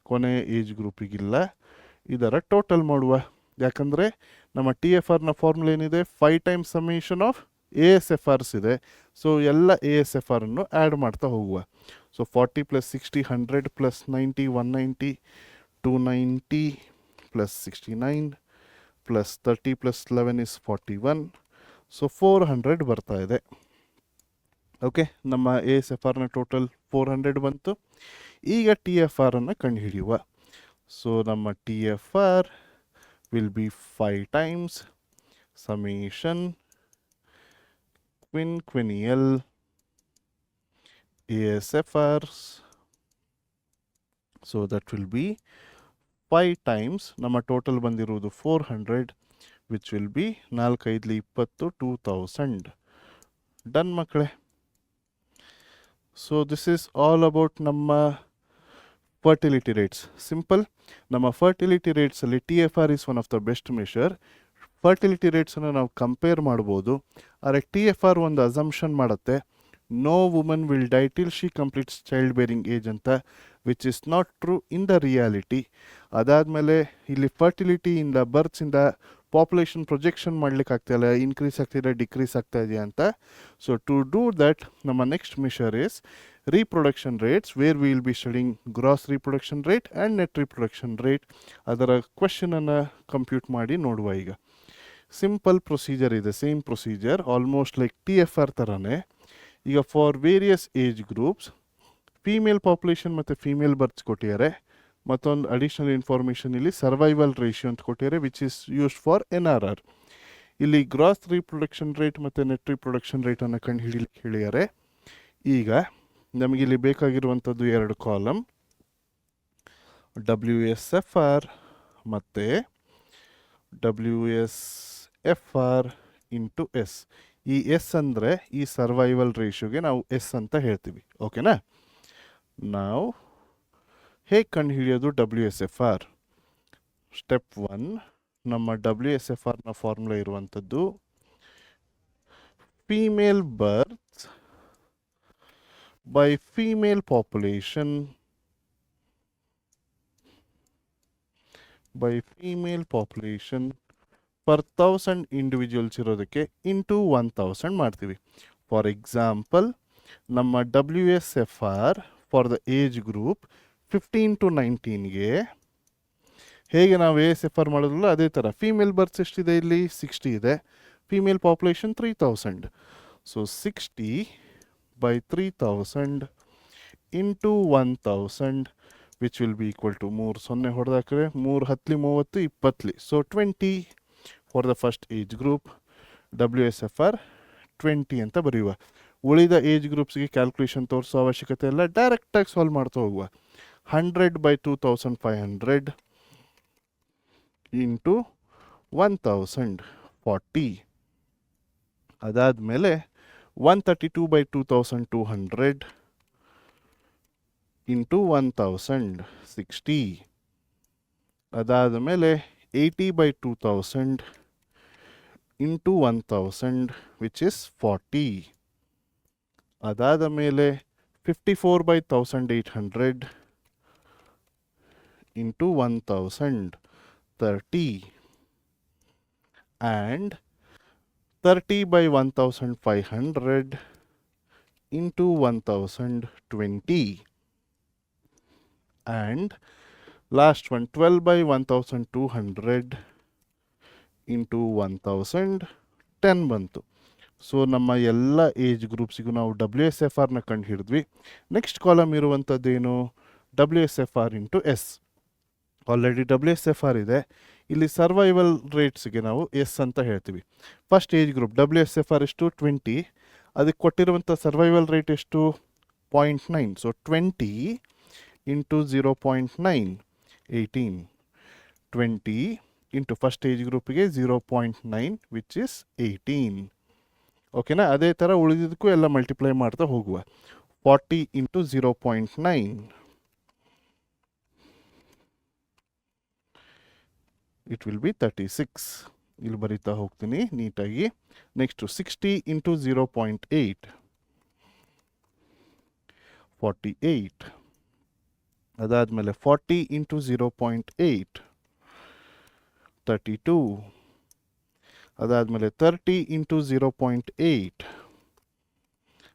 ಕೊನೆ ಏಜ್ ಗ್ರೂಪಿಗಿಲ್ಲ. ಇದರ ಟೋಟಲ್ ಮಾಡುವ. ಯಾಕಂದರೆ ನಮ್ಮ TFRನ ಫಾರ್ಮುಲಾ ಏನಿದೆ? 5 times ಸಮೇಷನ್ ಆಫ್ ASFRs ಇದೆ. ಸೊ ಎಲ್ಲ ASFRನ್ನು ಆ್ಯಡ್ ಮಾಡ್ತಾ ಹೋಗುವ. So 40 + 60 100 + 90 190 290 + 69 + 30 + 11 is 41. ಸೊ 400 ಬರ್ತಾ ಇದೆ. ಓಕೆ, ನಮ್ಮ ASFRನ ಟೋಟಲ್ 400 ಬಂತು. ಈಗ TFRನ್ನು ಕಂಡುಹಿಡಿಯುವ. ಸೊ ನಮ್ಮ TFR will be 5 times summation quinquennial ASFRs. So that will be 5 times ನಮ್ಮ ಟೋಟಲ್ ಬಂದಿರುವುದು 400, which will be 4 5 20 2000. ಡನ್ ಮಕ್ಕಳೇ. So this is all about ನಮ್ಮ ಫರ್ಟಿಲಿಟಿ ರೇಟ್ಸ್. ಸಿಂಪಲ್. ನಮ್ಮ ಫರ್ಟಿಲಿಟಿ ರೇಟ್ಸಲ್ಲಿ TFR is one of the best measure. Fertility ರೇಟ್ಸನ್ನು ನಾವು compare ಮಾಡ್ಬೋದು. ಆದರೆ TFR ಒಂದು ಅಸಂಪ್ಷನ್ ಮಾಡುತ್ತೆ, no woman will die till she completes child bearing age ಅಂತ, which is not true in the reality. ಅದಾದಮೇಲೆ ಇಲ್ಲಿ ಫರ್ಟಿಲಿಟಿಯಿಂದ ಬರ್ತ್ಸಿಂದ ಪಾಪ್ಯುಲೇಷನ್ ಪ್ರೊಜೆಕ್ಷನ್ ಮಾಡ್ಲಿಕ್ಕೆ ಆಗ್ತಾಯಿಲ್ಲ, ಇನ್ಕ್ರೀಸ್ ಆಗ್ತಿದೆ ಡಿಕ್ರೀಸ್ ಆಗ್ತಾ ಇದೆಯಾ ಅಂತ. ಸೊ ಟು ಡೂ ದಟ್ ನಮ್ಮ next measure is reproduction rates, where we will be studying gross reproduction rate and net reproduction rate. ಅದರ ಕ್ವೆಶನನ್ನು ಕಂಪ್ಯೂಟ್ ಮಾಡಿ ನೋಡುವ. ಈಗ ಸಿಂಪಲ್ ಪ್ರೊಸೀಜರ್ ಇದೆ, same procedure almost like TFR ಥರನೇ. ಈಗ for various age groups female population ಮತ್ತು female berths ಕೊಟ್ಟಿದ್ದಾರೆ. ಮತ್ತೊಂದು ಅಡಿಷ್ನಲ್ ಇನ್ಫಾರ್ಮೇಷನ್ ಇಲ್ಲಿ ಸರ್ವೈವಲ್ ರೇಷಿಯೋ ಅಂತ ಕೊಟ್ಟಿದ್ದಾರೆ, which is used for NRR. ಇಲ್ಲಿ ಗ್ರಾಸ್ ರೀಪ್ರೊಡಕ್ಷನ್ ರೇಟ್ ಮತ್ತು ನೆಟ್ ರೀಪ್ರೊಡಕ್ಷನ್ ರೇಟನ್ನು ಕಂಡು ಹಿಡಿಲಿಕ್ಕೆ ಹೇಳಿದ್ದಾರೆ. ಈಗ ನಮಗಿಲ್ಲಿ ಬೇಕಾಗಿರುವಂಥದ್ದು 2 ಕಾಲಮ್, WSFR ಮತ್ತು WSFR ಇಂಟು S. ಈ S ಅಂದರೆ ಈ ಸರ್ವೈವಲ್ ರೇಷಿಯೋಗೆ ನಾವು S ಅಂತ ಹೇಳ್ತೀವಿ. ಓಕೆನಾ? ನಾವು ಹೇಗೆ ಕಂಡು ಹಿಡಿಯೋದು WSFR? ಸ್ಟೆಪ್ 1, ನಮ್ಮ WSFRನ ಫಾರ್ಮುಲಾ ಇರುವಂಥದ್ದು female berths by female population per 1000 individuals ಇರೋದಕ್ಕೆ ಇಂಟು 1000 ಮಾಡ್ತೀವಿ. ಫಾರ್ ಎಕ್ಸಾಂಪಲ್ ನಮ್ಮ WSFR for the age group 15 to 19ಗೆ ಹೇಗೆ ನಾವು ASFR ಮಾಡೋದಿಲ್ಲ ಅದೇ ಥರ ಫೀಮೇಲ್ ಬರ್ತ್ಸ್ ಎಷ್ಟಿದೆ? ಇಲ್ಲಿ 60 ಇದೆ. Female population 3000. So 60 by 3000 into 1000, which will be equal to 3 0 ಹೊಡೆದಾಕ್ರೆ 3 10 30 20. So 20 for the first age group. WSFR 20 ಅಂತ ಬರೆಯುವ. ಉಳಿದ ಏಜ್ ಗ್ರೂಪ್ಸ್ಗೆ ಕ್ಯಾಲ್ಕುಲೇಷನ್ ತೋರಿಸೋ ಅವಶ್ಯಕತೆ ಇಲ್ಲ, ಡೈರೆಕ್ಟಾಗಿ ಸಾಲ್ವ್ ಮಾಡ್ತಾ ಹೋಗುವ. 100 by 2500 ಇಂಟು 1000 40. ಅದಾದಮೇಲೆ 132 by 2200 ಇಂಟು 1000 60. ಅದಾದಮೇಲೆ 80 by 2000 ಇಂಟು 1000 ವಿಚ್ ಇಸ್ 40. ಅದಾದ ಮೇಲೆ 54 by 1800 into 1000 30. and 30 by 1500 into 1020. and last one 12 by 1200 into 1010 ಬಂತು. ಸೊ ನಮ್ಮ ಎಲ್ಲ ಏಜ್ ಗ್ರೂಪ್ಸಿಗೂ ನಾವು WSFRನ ಕಂಡು ಹಿಡಿದ್ವಿ. ನೆಕ್ಸ್ಟ್ ಕಾಲಮ್ ಇರುವಂಥದ್ದೇನು, WSFR into S. Already WSFR ಇದೆ, ಇಲ್ಲಿ ಸರ್ವೈವಲ್ ರೇಟ್ಸ್ಗೆ ನಾವು ಎಸ್ ಅಂತ ಹೇಳ್ತೀವಿ. ಫಸ್ಟ್ ಏಜ್ ಗ್ರೂಪ್ WSFR ಎಷ್ಟು 20, ಅದಕ್ಕೆ ಕೊಟ್ಟಿರುವಂಥ ಸರ್ವೈವಲ್ ರೇಟ್ ಎಷ್ಟು 0.9. So 20 into 0.9 18. 20 into first age ಗ್ರೂಪಿಗೆ 0.9 ವಿಚ್ ಇಸ್ 18. ಓಕೆನಾ? ಅದೇ ಥರ ಉಳಿದಿದ್ದಕ್ಕೂ ಎಲ್ಲ ಮಲ್ಟಿಪ್ಲೈ ಮಾಡ್ತಾ ಹೋಗುವ. 40 ಇಂಟು 0.9 ಇಟ್ ವಿಲ್ ಬಿ 36. ಇಲ್ಲಿ ಬರೀತಾ ಹೋಗ್ತೀನಿ ನೀಟಾಗಿ. Next 60 into 0.8 48. ಅದಾದಮೇಲೆ 40 ಇಂಟು 0.8 32. ಅದಾದಮೇಲೆ 30 ಇಂಟು 0.8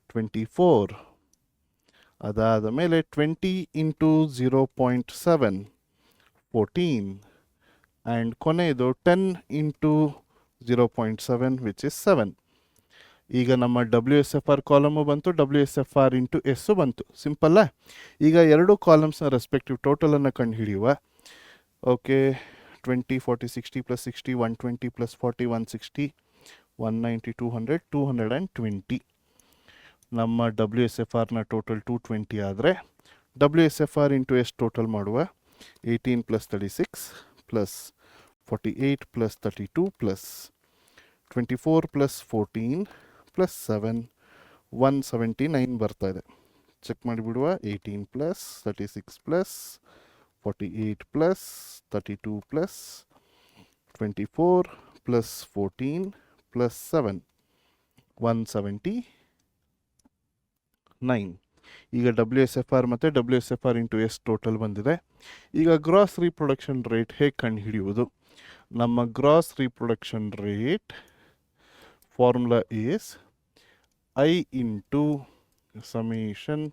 24. ಅದಾದಮೇಲೆ 20 ಇಂಟು 0.7 14. ಆ್ಯಂಡ್ ಕೊನೆಯದು 10 ಇಂಟು 0.7 ವಿಚ್ ಇಸ್ 7. ಈಗ ನಮ್ಮ WSFR ಕಾಲಮು ಬಂತು, WSFR ಇಂಟು ಎಸ್ಸು ಬಂತು. ಸಿಂಪಲ್ಲ. ಈಗ ಎರಡು ಕಾಲಮ್ಸ್ನ ರೆಸ್ಪೆಕ್ಟಿವ್ ಟೋಟಲನ್ನು ಕಂಡು ಹಿಡಿಯುವ. Okay, 20 40 60 plus 60 120 plus 40 160 190 200 220. ನಮ್ಮ WSFRನ ಟೋಟಲ್ 220 ಆದರೆ WSFR ಇಂಟು ಎಸ್ ಟೋಟಲ್ ಮಾಡುವ. 18 plus 36 plus 48 plus 32 plus 24 plus 14 plus 7 179 ಬರ್ತಾ ಇದೆ. Check ಮಾಡಿಬಿಡುವ. 18 plus 36 plus 48 plus 32 plus 24 plus 14 plus 7 179. ಈಗ WSFR ಮತ್ತು WSFR ಇಂಟು ಎಸ್ ಟೋಟಲ್ ಬಂದಿದೆ. ಈಗ ಗ್ರಾಸ್ ರೀಪ್ರೊಡಕ್ಷನ್ ರೇಟ್ ಹೇಗೆ ಕಂಡು ಹಿಡಿಯುವುದು? ನಮ್ಮ gross reproduction rate formula is I into summation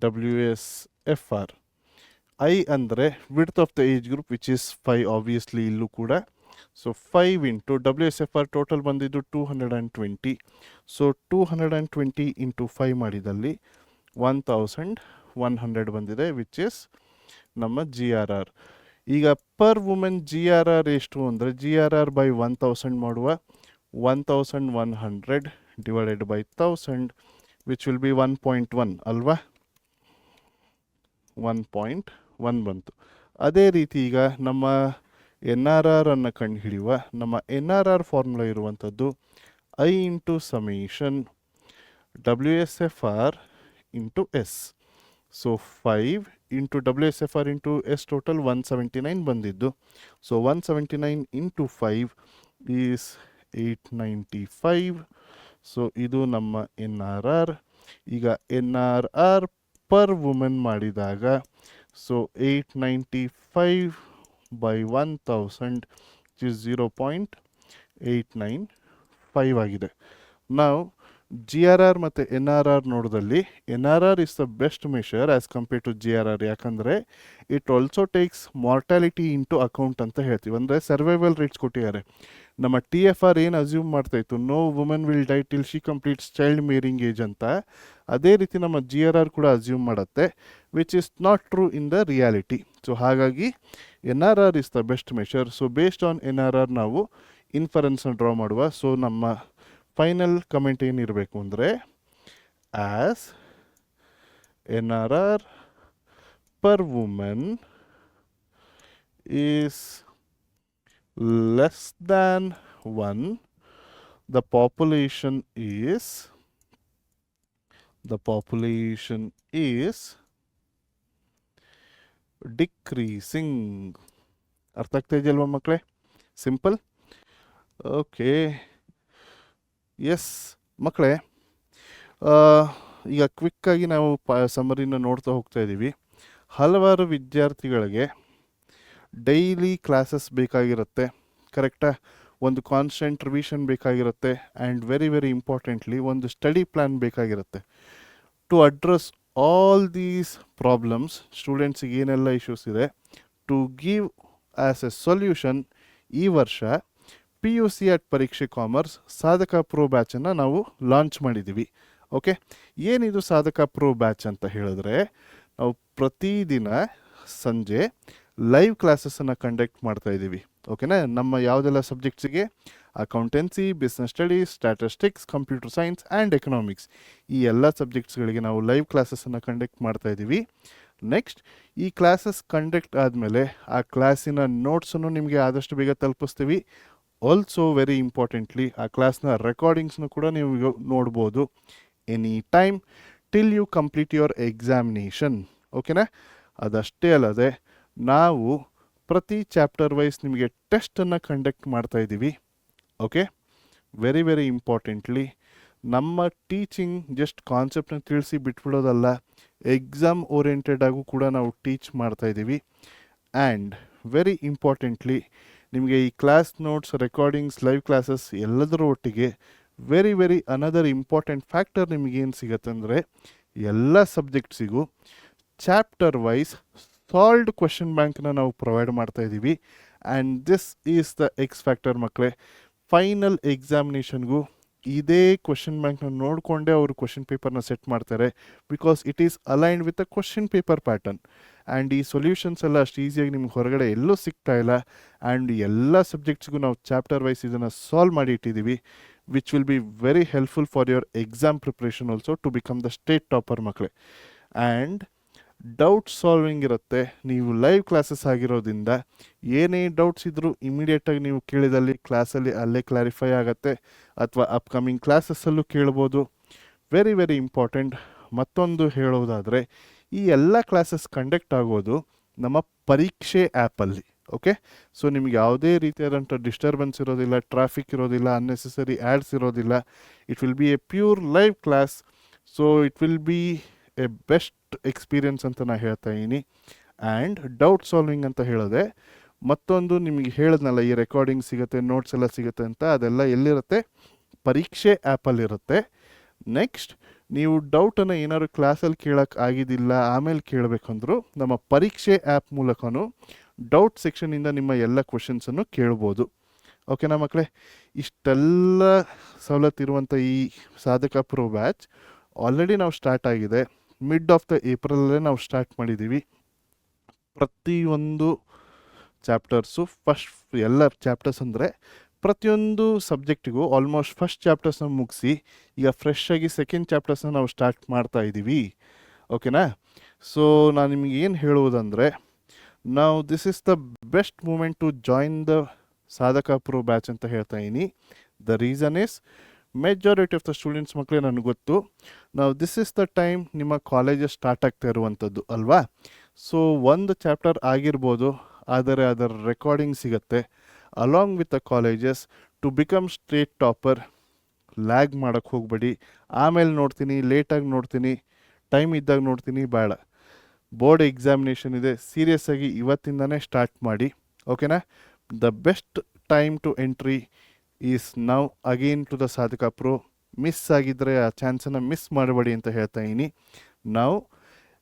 WSFR. I ಅಂದರೆ width of the age group which is 5 obviously ಇಲ್ಲೂ ಕೂಡ. ಸೊ 5 ಇಂಟು WSFR ಟೋಟಲ್ ಬಂದಿದ್ದು 220. ಸೊ 220 ಇಂಟು 5 ಮಾಡಿದಲ್ಲಿ 1100 ಬಂದಿದೆ ವಿಚ್ ಇಸ್ ನಮ್ಮ GRR. ಈಗ ಪರ್ ವುಮೆನ್ GRR ಎಷ್ಟು ಅಂದರೆ GRR ಬೈ 1000 ಮಾಡುವ. 1100 divided by 1000 which will B 1.1 ಅಲ್ವಾ? 1.1 ಬಂತು. ಅದೇ ರೀತಿ ಈಗ ನಮ್ಮ NRR ಅನ್ನು ಕಂಡು ಹಿಡಿಯುವ. ನಮ್ಮ NRR ಫಾರ್ಮುಲಾ ಇರುವಂಥದ್ದು I into summation WSFR into S. So 5 into WSFR into S total 179 ಬಂದಿದ್ದು. So 179 into 5 is 895. ಸೊ ಇದು ನಮ್ಮ NRR. ಈಗ NRR ಪರ್ ವುಮೆನ್ ಮಾಡಿದಾಗ ಸೊ 895 by 1000 ಇಸ್ 0.895 ಆಗಿದೆ. ನಾವು GRR ಮತ್ತು NRR ನೋಡೋದಲ್ಲಿ NRR is the best measure as compared to GRR. ಯಾಕಂದರೆ it also takes mortality into account ಅಂತ ಹೇಳ್ತೀವಿ. ಅಂದರೆ ಸರ್ವೈವಲ್ ರೇಟ್ಸ್ ಕೊಟ್ಟಿದ್ದಾರೆ. ನಮ್ಮ TFR ಏನು ಅಸ್ಯೂಮ್ ಮಾಡ್ತಾಯಿತ್ತು, no women will die till she completes child bearing age ಅಂತ. ಅದೇ ರೀತಿ ನಮ್ಮ GRR ಕೂಡ ಅಸ್ಯೂಮ್ ಮಾಡುತ್ತೆ, which is not true in the reality. So ಹಾಗಾಗಿ NRR is the best measure. So based on NRR ನಾವು ಇನ್ಫರೆನ್ಸ್ನ ಡ್ರಾ ಮಾಡುವ. ಸೊ ನಮ್ಮ ಫೈನಲ್ ಕಮೆಂಟ್ ಏನಿರಬೇಕು ಅಂದರೆ as NRR per woman is less than 1, the population is decreasing. ಅರ್ಥ ಆಗ್ತಾ ಇದೆಯಲ್ವಾ ಮಕ್ಕಳೇ? ಸಿಂಪಲ್. ಓಕೆ, ಎಸ್ ಮಕ್ಕಳೇ, ಈಗ ಕ್ವಿಕ್ಕಾಗಿ ನಾವು ಸಮರಿನ ನೋಡ್ತಾ ಹೋಗ್ತಾ ಇದ್ದೀವಿ. ಹಲವಾರು ವಿದ್ಯಾರ್ಥಿಗಳಿಗೆ ಡೈಲಿ ಕ್ಲಾಸಸ್ ಬೇಕಾಗಿರುತ್ತೆ, ಕರೆಕ್ಟಾ? ಒಂದು ಕಾನ್ಸ್ಟೆಂಟ್ ರಿವಿಷನ್ ಬೇಕಾಗಿರುತ್ತೆ ಆ್ಯಂಡ್ ವೆರಿ ವೆರಿ ಇಂಪಾರ್ಟೆಂಟ್ಲಿ ಒಂದು ಸ್ಟಡಿ ಪ್ಲ್ಯಾನ್ ಬೇಕಾಗಿರುತ್ತೆ. To address all these problems, ಸ್ಟೂಡೆಂಟ್ಸಿಗೆ ಏನೆಲ್ಲ ಇಶ್ಯೂಸ್ ಇದೆ, to give us a solution ಈ ವರ್ಷ PUC ಅಟ್ ಪರೀಕ್ಷೆ ಕಾಮರ್ಸ್ ಸಾಧಕ ಪ್ರೋ ಬ್ಯಾಚನ್ನು ನಾವು ಲಾಂಚ್ ಮಾಡಿದ್ದೀವಿ. ಓಕೆ, ಏನಿದು ಸಾಧಕ ಪ್ರೋ ಬ್ಯಾಚ್ ಅಂತ ಹೇಳಿದ್ರೆ, ನಾವು ಪ್ರತಿದಿನ ಸಂಜೆ ಲೈವ್ ಕ್ಲಾಸಸ್ಸನ್ನು ಕಂಡಕ್ಟ್ ಮಾಡ್ತಾ ಇದ್ದೀವಿ. ಓಕೆನಾ? ನಮ್ಮ ಯಾವುದೆಲ್ಲ ಸಬ್ಜೆಕ್ಟ್ಸಿಗೆ, accountancy, business studies, statistics, computer science and economics, ಈ ಎಲ್ಲ ಸಬ್ಜೆಕ್ಟ್ಸ್ಗಳಿಗೆ ನಾವು ಲೈವ್ ಕ್ಲಾಸಸ್ಸನ್ನು ಕಂಡಕ್ಟ್ ಮಾಡ್ತಾ ಇದ್ದೀವಿ. ನೆಕ್ಸ್ಟ್, ಈ ಕ್ಲಾಸಸ್ ಕಂಡಕ್ಟ್ ಆದಮೇಲೆ ಆ ಕ್ಲಾಸಿನ ನೋಟ್ಸನ್ನು ನಿಮಗೆ ಆದಷ್ಟು ಬೇಗ ತಲುಪಿಸ್ತೀವಿ. ಆಲ್ಸೋ ವೆರಿ ಇಂಪಾರ್ಟೆಂಟ್ಲಿ ಆ ಕ್ಲಾಸ್ನ ರೆಕಾರ್ಡಿಂಗ್ಸ್ನು ಕೂಡ ನೀವು ನೋಡ್ಬೋದು any time till you complete your examination. ಓಕೆನಾ? ಅದಷ್ಟೇ ಅಲ್ಲದೆ ನಾವು ಪ್ರತಿ ಚಾಪ್ಟರ್ ವೈಸ್ ನಿಮಗೆ ಟೆಸ್ಟನ್ನು ಕಂಡಕ್ಟ್ ಮಾಡ್ತಾ ಇದ್ದೀವಿ. ಓಕೆ, ವೆರಿ ವೆರಿ ಇಂಪಾರ್ಟೆಂಟ್ಲಿ ನಮ್ಮ ಟೀಚಿಂಗ್ ಜಸ್ಟ್ ಕಾನ್ಸೆಪ್ಟನ್ನ ತಿಳಿಸಿ ಬಿಟ್ಬಿಡೋದಲ್ಲ, ಎಕ್ಸಾಮ್ ಓರಿಯೆಂಟೆಡ್ ಆಗೂ ಕೂಡ ನಾವು ಟೀಚ್ ಮಾಡ್ತಾ ಇದ್ದೀವಿ. ಆ್ಯಂಡ್ ವೆರಿ ಇಂಪಾರ್ಟೆಂಟ್ಲಿ ನಿಮಗೆ ಈ class notes, recordings, live classes ಎಲ್ಲದರ ಒಟ್ಟಿಗೆ very very another important factor ನಿಮಗೇನು ಸಿಗುತ್ತೆ ಅಂದರೆ, ಎಲ್ಲ ಸಬ್ಜೆಕ್ಟ್ಸಿಗೂ ಚಾಪ್ಟರ್ ವೈಸ್ ಸಾಲ್ವ್ಡ್ ಕ್ವೆಶನ್ ಬ್ಯಾಂಕ್ನ ನಾವು ಪ್ರೊವೈಡ್ ಮಾಡ್ತಾ ಇದ್ದೀವಿ. And this is the X factor ಮಕ್ಕಳೇ. ಫೈನಲ್ ಎಕ್ಸಾಮಿನೇಷನ್ಗೂ ಇದೇ ಕ್ವೆಶನ್ ಬ್ಯಾಂಕ್ನ ನೋಡಿಕೊಂಡೇ ಅವರು ಕ್ವೆಶನ್ ಪೇಪರ್ನ ಸೆಟ್ ಮಾಡ್ತಾರೆ, because it is aligned with a question paper pattern. And ಈ ಸೊಲ್ಯೂಷನ್ಸ್ ಎಲ್ಲ ಅಷ್ಟು ಈಸಿಯಾಗಿ ನಿಮ್ಗೆ ಹೊರಗಡೆ ಎಲ್ಲೂ ಸಿಗ್ತಾ ಇಲ್ಲ. ಆ್ಯಂಡ್ ಎಲ್ಲ ಸಬ್ಜೆಕ್ಟ್ಸ್ಗೂ ನಾವು ಚಾಪ್ಟರ್ ವೈಸ್ ಇದನ್ನು ಸಾಲ್ವ್ ಮಾಡಿ ಇಟ್ಟಿದ್ದೀವಿ, which will be very helpful for your exam preparation also to become the state topper ಮಕ್ಕಳೇ. ಆ್ಯಂಡ್ ಡೌಟ್ ಸಾಲ್ವಿಂಗ್ ಇರುತ್ತೆ. ನೀವು ಲೈವ್ ಕ್ಲಾಸಸ್ ಆಗಿರೋದ್ರಿಂದ ಏನೇ ಡೌಟ್ಸ್ ಇದ್ದರೂ ಇಮಿಡಿಯೇಟಾಗಿ ನೀವು ಕೇಳಿದಲ್ಲಿ ಕ್ಲಾಸಲ್ಲಿ ಅಲ್ಲೇ ಕ್ಲಾರಿಫೈ ಆಗುತ್ತೆ, ಅಥವಾ ಅಪ್ಕಮಿಂಗ್ ಕ್ಲಾಸಸ್ಸಲ್ಲೂ ಕೇಳ್ಬೋದು. Very very important. ಮತ್ತೊಂದು ಹೇಳೋದಾದರೆ, ಈ ಎಲ್ಲ ಕ್ಲಾಸಸ್ ಕಂಡಕ್ಟ್ ಆಗೋದು ನಮ್ಮ ಪರೀಕ್ಷೆ ಆ್ಯಪಲ್ಲಿ. ಓಕೆ, ಸೊ ನಿಮ್ಗೆ ಯಾವುದೇ ರೀತಿಯಾದಂಥ ಡಿಸ್ಟರ್ಬೆನ್ಸ್ ಇರೋದಿಲ್ಲ, ಟ್ರಾಫಿಕ್ ಇರೋದಿಲ್ಲ, ಅನ್ನೆಸೆಸರಿ ಆ್ಯಡ್ಸ್ ಇರೋದಿಲ್ಲ. It will B A pure live class. So it will B A best experience ಅಂತ ನಾನು ಹೇಳ್ತಾ ಇದ್ದೀನಿ. ಆ್ಯಂಡ್ ಡೌಟ್ ಸಾಲ್ವಿಂಗ್ ಅಂತ ಹೇಳಿದೆ, ಮತ್ತೊಂದು ನಿಮಗೆ ಹೇಳಿದ್ನಲ್ಲ, ಈ ರೆಕಾರ್ಡಿಂಗ್ ಸಿಗುತ್ತೆ, ನೋಟ್ಸ್ ಎಲ್ಲ ಸಿಗುತ್ತೆ ಅಂತ, ಅದೆಲ್ಲ ಎಲ್ಲಿರುತ್ತೆ? ಪರೀಕ್ಷೆ ಆ್ಯಪಲ್ಲಿರುತ್ತೆ. ನೆಕ್ಸ್ಟ್, ನೀವು ಡೌಟನ್ನು ಏನಾದ್ರು ಕ್ಲಾಸಲ್ಲಿ ಕೇಳೋಕ್ಕೆ ಆಗಿದ್ದಿಲ್ಲ, ಆಮೇಲೆ ಕೇಳಬೇಕಂದ್ರೂ ನಮ್ಮ ಪರೀಕ್ಷೆ ಆ್ಯಪ್ ಮೂಲಕನೂ ಡೌಟ್ ಸೆಕ್ಷನಿಂದ ನಿಮ್ಮ ಎಲ್ಲ ಕ್ವೆಶನ್ಸನ್ನು ಕೇಳ್ಬೋದು. ಓಕೆನಾ ಮಕ್ಕಳೇ? ಇಷ್ಟೆಲ್ಲ ಸವಲತ್ತಿರುವಂಥ ಈ ಸಾಧಕ ಪ್ರೋ ಬ್ಯಾಚ್ ಆಲ್ರೆಡಿ ನಾವು ಸ್ಟಾರ್ಟ್ ಆಗಿದೆ. ಮಿಡ್ ಆಫ್ ದ ಏಪ್ರಿಲಲ್ಲೇ ನಾವು ಸ್ಟಾರ್ಟ್ ಮಾಡಿದ್ದೀವಿ. ಪ್ರತಿಯೊಂದು ಚಾಪ್ಟರ್ಸು ಎಲ್ಲ ಚಾಪ್ಟರ್ಸ್ ಅಂದರೆ ಪ್ರತಿಯೊಂದು ಸಬ್ಜೆಕ್ಟಿಗೂ ಆಲ್ಮೋಸ್ಟ್ ಫಸ್ಟ್ ಚಾಪ್ಟರ್ಸ್ನ ಮುಗಿಸಿ ಈಗ ಫ್ರೆಶ್ ಆಗಿ ಸೆಕೆಂಡ್ ಚಾಪ್ಟರ್ಸ್ನ ನಾವು ಸ್ಟಾರ್ಟ್ ಮಾಡ್ತಾ ಇದ್ದೀವಿ. ಓಕೆನಾ? ಸೊ ನಾನು ನಿಮಗೆ ಏನು ಹೇಳುವುದಂದರೆ, ನಾವು this is the best moment to join the Sadhaka pro batch ಅಂತ ಹೇಳ್ತಾ ಇದ್ದೀನಿ. The reason is, majority of the students ಮಕ್ಕಳೇ ನನಗೆ ಗೊತ್ತು, ನಾವು ದಿಸ್ ಇಸ್ ದ ಟೈಮ್ ನಿಮ್ಮ ಕಾಲೇಜಸ್ ಸ್ಟಾರ್ಟ್ ಆಗ್ತಾ ಇರುವಂಥದ್ದು ಅಲ್ವಾ? ಸೊ ಒಂದು ಚಾಪ್ಟರ್ ಆಗಿರ್ಬೋದು, ಆದರೆ ಅದರ ರೆಕಾರ್ಡಿಂಗ್ ಸಿಗುತ್ತೆ along with the colleges. To become state topper lag ಮಾಡೋಕ್ಕೆ ಹೋಗಬೇಡಿ. ಆಮೇಲೆ ನೋಡ್ತೀನಿ, ಲೇಟಾಗಿ ನೋಡ್ತೀನಿ, ಟೈಮ್ ಇದ್ದಾಗ ನೋಡ್ತೀನಿ, ಬೇಡ. ಬೋರ್ಡ್ ಎಕ್ಸಾಮಿನೇಷನ್ ಇದೆ, ಸೀರಿಯಸ್ ಆಗಿ ಇವತ್ತಿಂದನೇ ಸ್ಟಾರ್ಟ್ ಮಾಡಿ. ಓಕೆನಾ? The best time to entry is now again to the Sadhaka pro. Miss ಆಗಿದ್ದರೆ ಆ ಚಾನ್ಸನ್ನು ಮಿಸ್ ಮಾಡಬೇಡಿ ಅಂತ ಹೇಳ್ತಾ ಇದ್ದೀನಿ. ನಾವು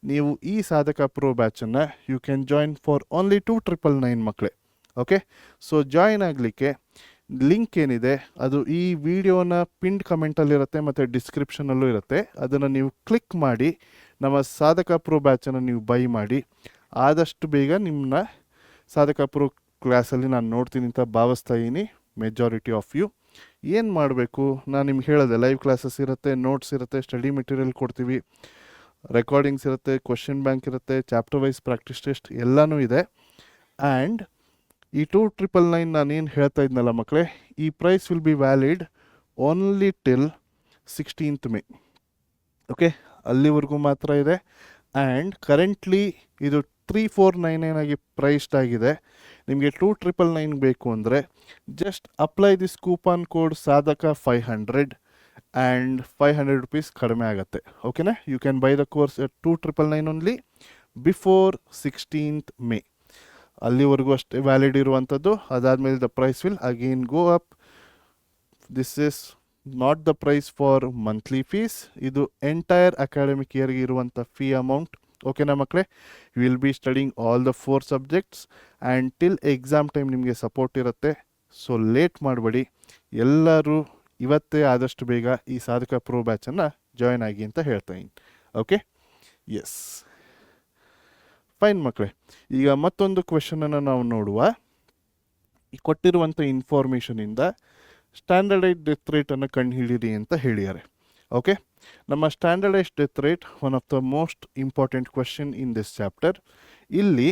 ನೀವು ಈ ಸಾಧಕ ಪ್ರೋ ಬ್ಯಾಚನ್ನು you can join for only 2999 ಮಕ್ಕಳೇ. ಓಕೆ, ಸೊ ಜಾಯಿನ್ ಆಗಲಿಕ್ಕೆ ಲಿಂಕ್ ಏನಿದೆ ಅದು ಈ ವಿಡಿಯೋನ ಪಿನ್ಡ್ ಕಮೆಂಟಲ್ಲಿರುತ್ತೆ ಮತ್ತು ಡಿಸ್ಕ್ರಿಪ್ಷನಲ್ಲೂ ಇರುತ್ತೆ. ಅದನ್ನು ನೀವು ಕ್ಲಿಕ್ ಮಾಡಿ ನಮ್ಮ ಸಾಧಕ ಪ್ರೋ ಬ್ಯಾಚನ್ನು ನೀವು ಬೈ ಮಾಡಿ. ಆದಷ್ಟು ಬೇಗ ನಿಮ್ಮನ್ನ ಸಾಧಕ ಪ್ರೋ ಕ್ಲಾಸಲ್ಲಿ ನಾನು ನೋಡ್ತೀನಿ ಅಂತ ಭಾವಿಸ್ತಾ ಇದ್ದೀನಿ. Majority of you. ಏನು ಮಾಡಬೇಕು, ನಾನು ನಿಮ್ಗೆ ಹೇಳಿದೆ ಲೈವ್ ಕ್ಲಾಸಸ್ ಇರುತ್ತೆ, ನೋಟ್ಸ್ ಇರುತ್ತೆ, ಸ್ಟಡಿ ಮೆಟೀರಿಯಲ್ ಕೊಡ್ತೀವಿ, ರೆಕಾರ್ಡಿಂಗ್ಸ್ ಇರುತ್ತೆ, ಕ್ವಶನ್ ಬ್ಯಾಂಕ್ ಇರುತ್ತೆ, ಚಾಪ್ಟರ್ ವೈಸ್ ಪ್ರಾಕ್ಟೀಸ್ ಟೆಸ್ಟ್ ಎಲ್ಲನೂ ಇದೆ. ಆ್ಯಂಡ್ ಈ 2999 ನಾನೇನು ಹೇಳ್ತಾ ಇದ್ನಲ್ಲ ಮಕ್ಕಳೇ, ಈ price will be valid only till 16th May. Okay, ಅಲ್ಲಿವರೆಗೂ ಮಾತ್ರ ಇದೆ. ಆ್ಯಂಡ್ ಕರೆಂಟ್ಲಿ ಇದು 3499 ಆಗಿ ಪ್ರೈಸ್ಡ್ ಆಗಿದೆ. ನಿಮಗೆ 2999 ಬೇಕು ಅಂದರೆ just apply this coupon code Sadhaka 500 and 500 rupees ಕಡಿಮೆ ಆಗುತ್ತೆ. ಓಕೆನಾ, you can buy the course at 2999 only before 16th May. ಅಲ್ಲಿವರೆಗೂ ಅಷ್ಟೇ ವ್ಯಾಲಿಡ್ ಇರುವಂಥದ್ದು. ಅದಾದಮೇಲೆ the price will again go up. This is not the price for monthly fees, ಇದು entire academic ಇಯರ್ಗೆ ಇರುವಂಥ ಫೀ ಅಮೌಂಟ್. ಓಕೆನಾ ಮಕ್ಕಳೇ, you will be studying all the 4 subjects and till exam time ನಿಮಗೆ ಸಪೋರ್ಟ್ ಇರುತ್ತೆ. So late ಮಾಡಬೇಡಿ, ಎಲ್ಲರೂ ಇವತ್ತೇ ಆದಷ್ಟು ಬೇಗ ಈ ಸಾಧಕ ಪ್ರೋ ಬ್ಯಾಚನ್ನು ಜಾಯ್ನ್ ಆಗಿ ಅಂತ ಹೇಳ್ತಾ ಇದ್ದೀನಿ. ಓಕೆ, ಎಸ್ ಫೈನ್ ಮಕ್ಕಳೇ. ಈಗ ಮತ್ತೊಂದು ಕ್ವೆಶನನ್ನು ನಾವು ನೋಡುವ. ಈ ಕೊಟ್ಟಿರುವಂಥ ಇನ್ಫಾರ್ಮೇಷನಿಂದ ಸ್ಟ್ಯಾಂಡರ್ಡೈಸ್ ಡೆತ್ ರೇಟನ್ನು ಕಂಡುಹಿಡಿಯಿರಿ ಅಂತ ಹೇಳಿದ್ದಾರೆ. ಓಕೆ, ನಮ್ಮ standardise death rate one of the most important question in this chapter. ಇಲ್ಲಿ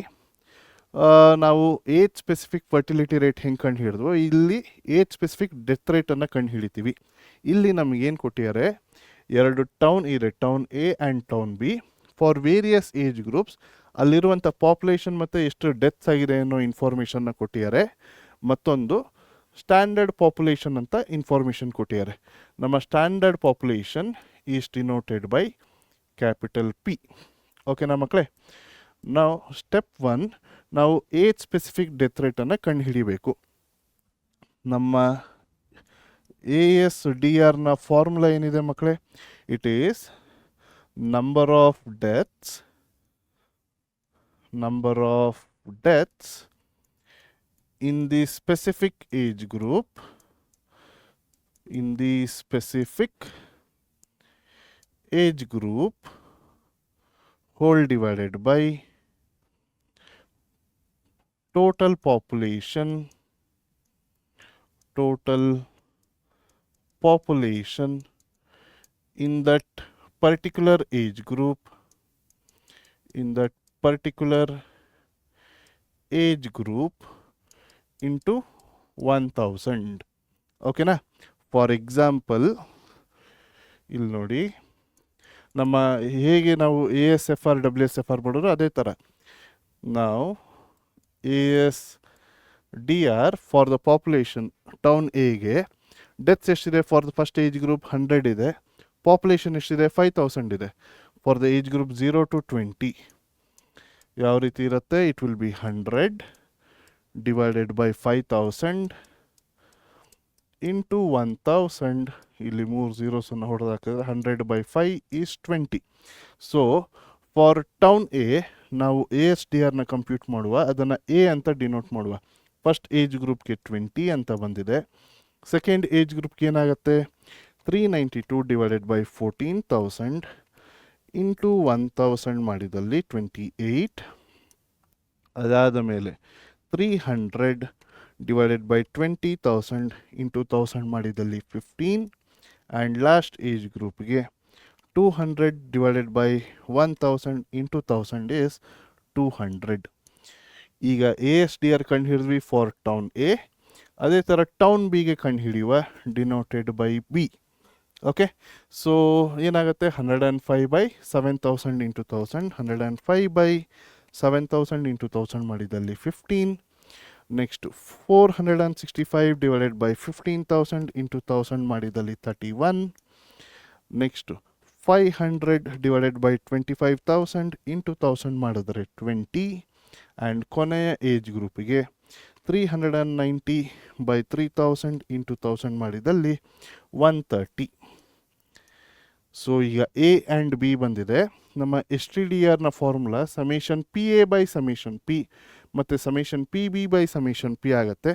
ನಾವು ಏಜ್ ಸ್ಪೆಸಿಫಿಕ್ ಫರ್ಟಿಲಿಟಿ ರೇಟ್ ಹೆಂಗೆ ಕಂಡು ಹಿಡಿದ್ವು, ಇಲ್ಲಿ ಏಜ್ ಸ್ಪೆಸಿಫಿಕ್ ಡೆತ್ ರೇಟನ್ನು ಕಂಡು ಹಿಡಿತೀವಿ. ಇಲ್ಲಿ ನಮಗೇನು ಕೊಟ್ಟಿದ್ದಾರೆ, 2 ಟೌನ್ ಇದೆ, town A and town B. For various age groups ಅಲ್ಲಿರುವಂಥ ಪಾಪ್ಯುಲೇಷನ್ ಮತ್ತು ಎಷ್ಟು ಡೆತ್ಸ್ ಆಗಿದೆ ಅನ್ನೋ ಇನ್ಫಾರ್ಮೇಷನ್ನ ಕೊಟ್ಟಿದ್ದಾರೆ. ಮತ್ತೊಂದು ಸ್ಟ್ಯಾಂಡರ್ಡ್ ಪಾಪ್ಯುಲೇಷನ್ ಅಂತ ಇನ್ಫಾರ್ಮೇಷನ್ ಕೊಟ್ಟಿದ್ದಾರೆ. ನಮ್ಮ standard population is denoted by capital P. ಓಕೆನಾ ಮಕ್ಕಳೇ, ನಾವು ಸ್ಟೆಪ್ 1 ನಾವು ಏಜ್ ಸ್ಪೆಸಿಫಿಕ್ ಡೆತ್ ರೇಟನ್ನು ಕಂಡುಹಿಡಿಬೇಕು. ನಮ್ಮ ASDR ಫಾರ್ಮುಲಾ ಏನಿದೆ ಮಕ್ಕಳೇ, it is number of deaths in the specific age group whole divided by total population in that particular age group into 1000. ಓಕೆನಾ, for example ಇಲ್ಲಿ ನೋಡಿ, ನಮ್ಮ ಹೇಗೆ ನಾವು ASFR WSFR ಮಾಡೋರು ಅದೇ ಥರ ನಾವು ASDR for the population town ಎಗೆ ಡೆತ್ಸ್ ಎಷ್ಟಿದೆ, for the first age group 100 ಇದೆ, ಪಾಪ್ಯುಲೇಷನ್ ಎಷ್ಟಿದೆ 5000 ಇದೆ. For the age group 0 to 20 ಯಾವ ರೀತಿ ಇರುತ್ತೆ, it will be 100 divided by 5000 into 1000. ಇಲ್ಲಿ 3 zeros ಅನ್ನು ಹೊಡೆದಾಕಿದ್ರೆ 100 by 5 is 20. So for town A ನಾವು ASDRನ ಕಂಪ್ಯೂಟ್ ಮಾಡುವ, ಅದನ್ನು ಎ ಅಂತ ಡಿನೋಟ್ ಮಾಡುವ. ಫಸ್ಟ್ ಏಜ್ ಗ್ರೂಪ್ಗೆ 20 ಅಂತ ಬಂದಿದೆ. ಸೆಕೆಂಡ್ ಏಜ್ ಗ್ರೂಪ್ಗೆ ಏನಾಗುತ್ತೆ, 392 divided by 14,000 into 1000 ಮಾಡಿದಲ್ಲಿ 28. ಅದಾದ ಮೇಲೆ 300 divided by 20,000 into 1000 ಮಾಡಿದಲ್ಲಿ 15. ಆ್ಯಂಡ್ ಲಾಸ್ಟ್ ಏಜ್ ಗ್ರೂಪ್ಗೆ 200 divided by 1000 into 1000 is 200. ಈಗ ASDR ಕಂಡು ಹಿಡಿದ್ವಿ ಫಾರ್ ಟೌನ್ ಎ. ಅದೇ ಥರ ಟೌನ್ ಬಿಗೆ ಕಂಡು ಹಿಡಿಯುವ, denoted by B. Okay, so ಏನಾಗುತ್ತೆ, 105 by 7000 into 1000, 105 by 7000 into 1000 ಮಾಡಿದಲ್ಲಿ 15. ನೆಕ್ಸ್ಟ್ 465 divided by 15,000 into 1000 ಮಾಡಿದಲ್ಲಿ 31. ನೆಕ್ಸ್ಟ್ 500 divided by 25,000 into 1000 ಮಾಡಿದರೆ 20. ಆ್ಯಂಡ್ ಕೊನೆಯ ಏಜ್ ಗ್ರೂಪಿಗೆ 390 by 3000 into 1000 ಮಾಡಿದಲ್ಲಿ 130. ಸೊ ಈಗ ಎ ಆ್ಯಂಡ್ ಬಿ ಬಂದಿದೆ. ನಮ್ಮ STDRನ formula summation PA by summation P ಮತ್ತು summation PB by summation P ಆಗುತ್ತೆ.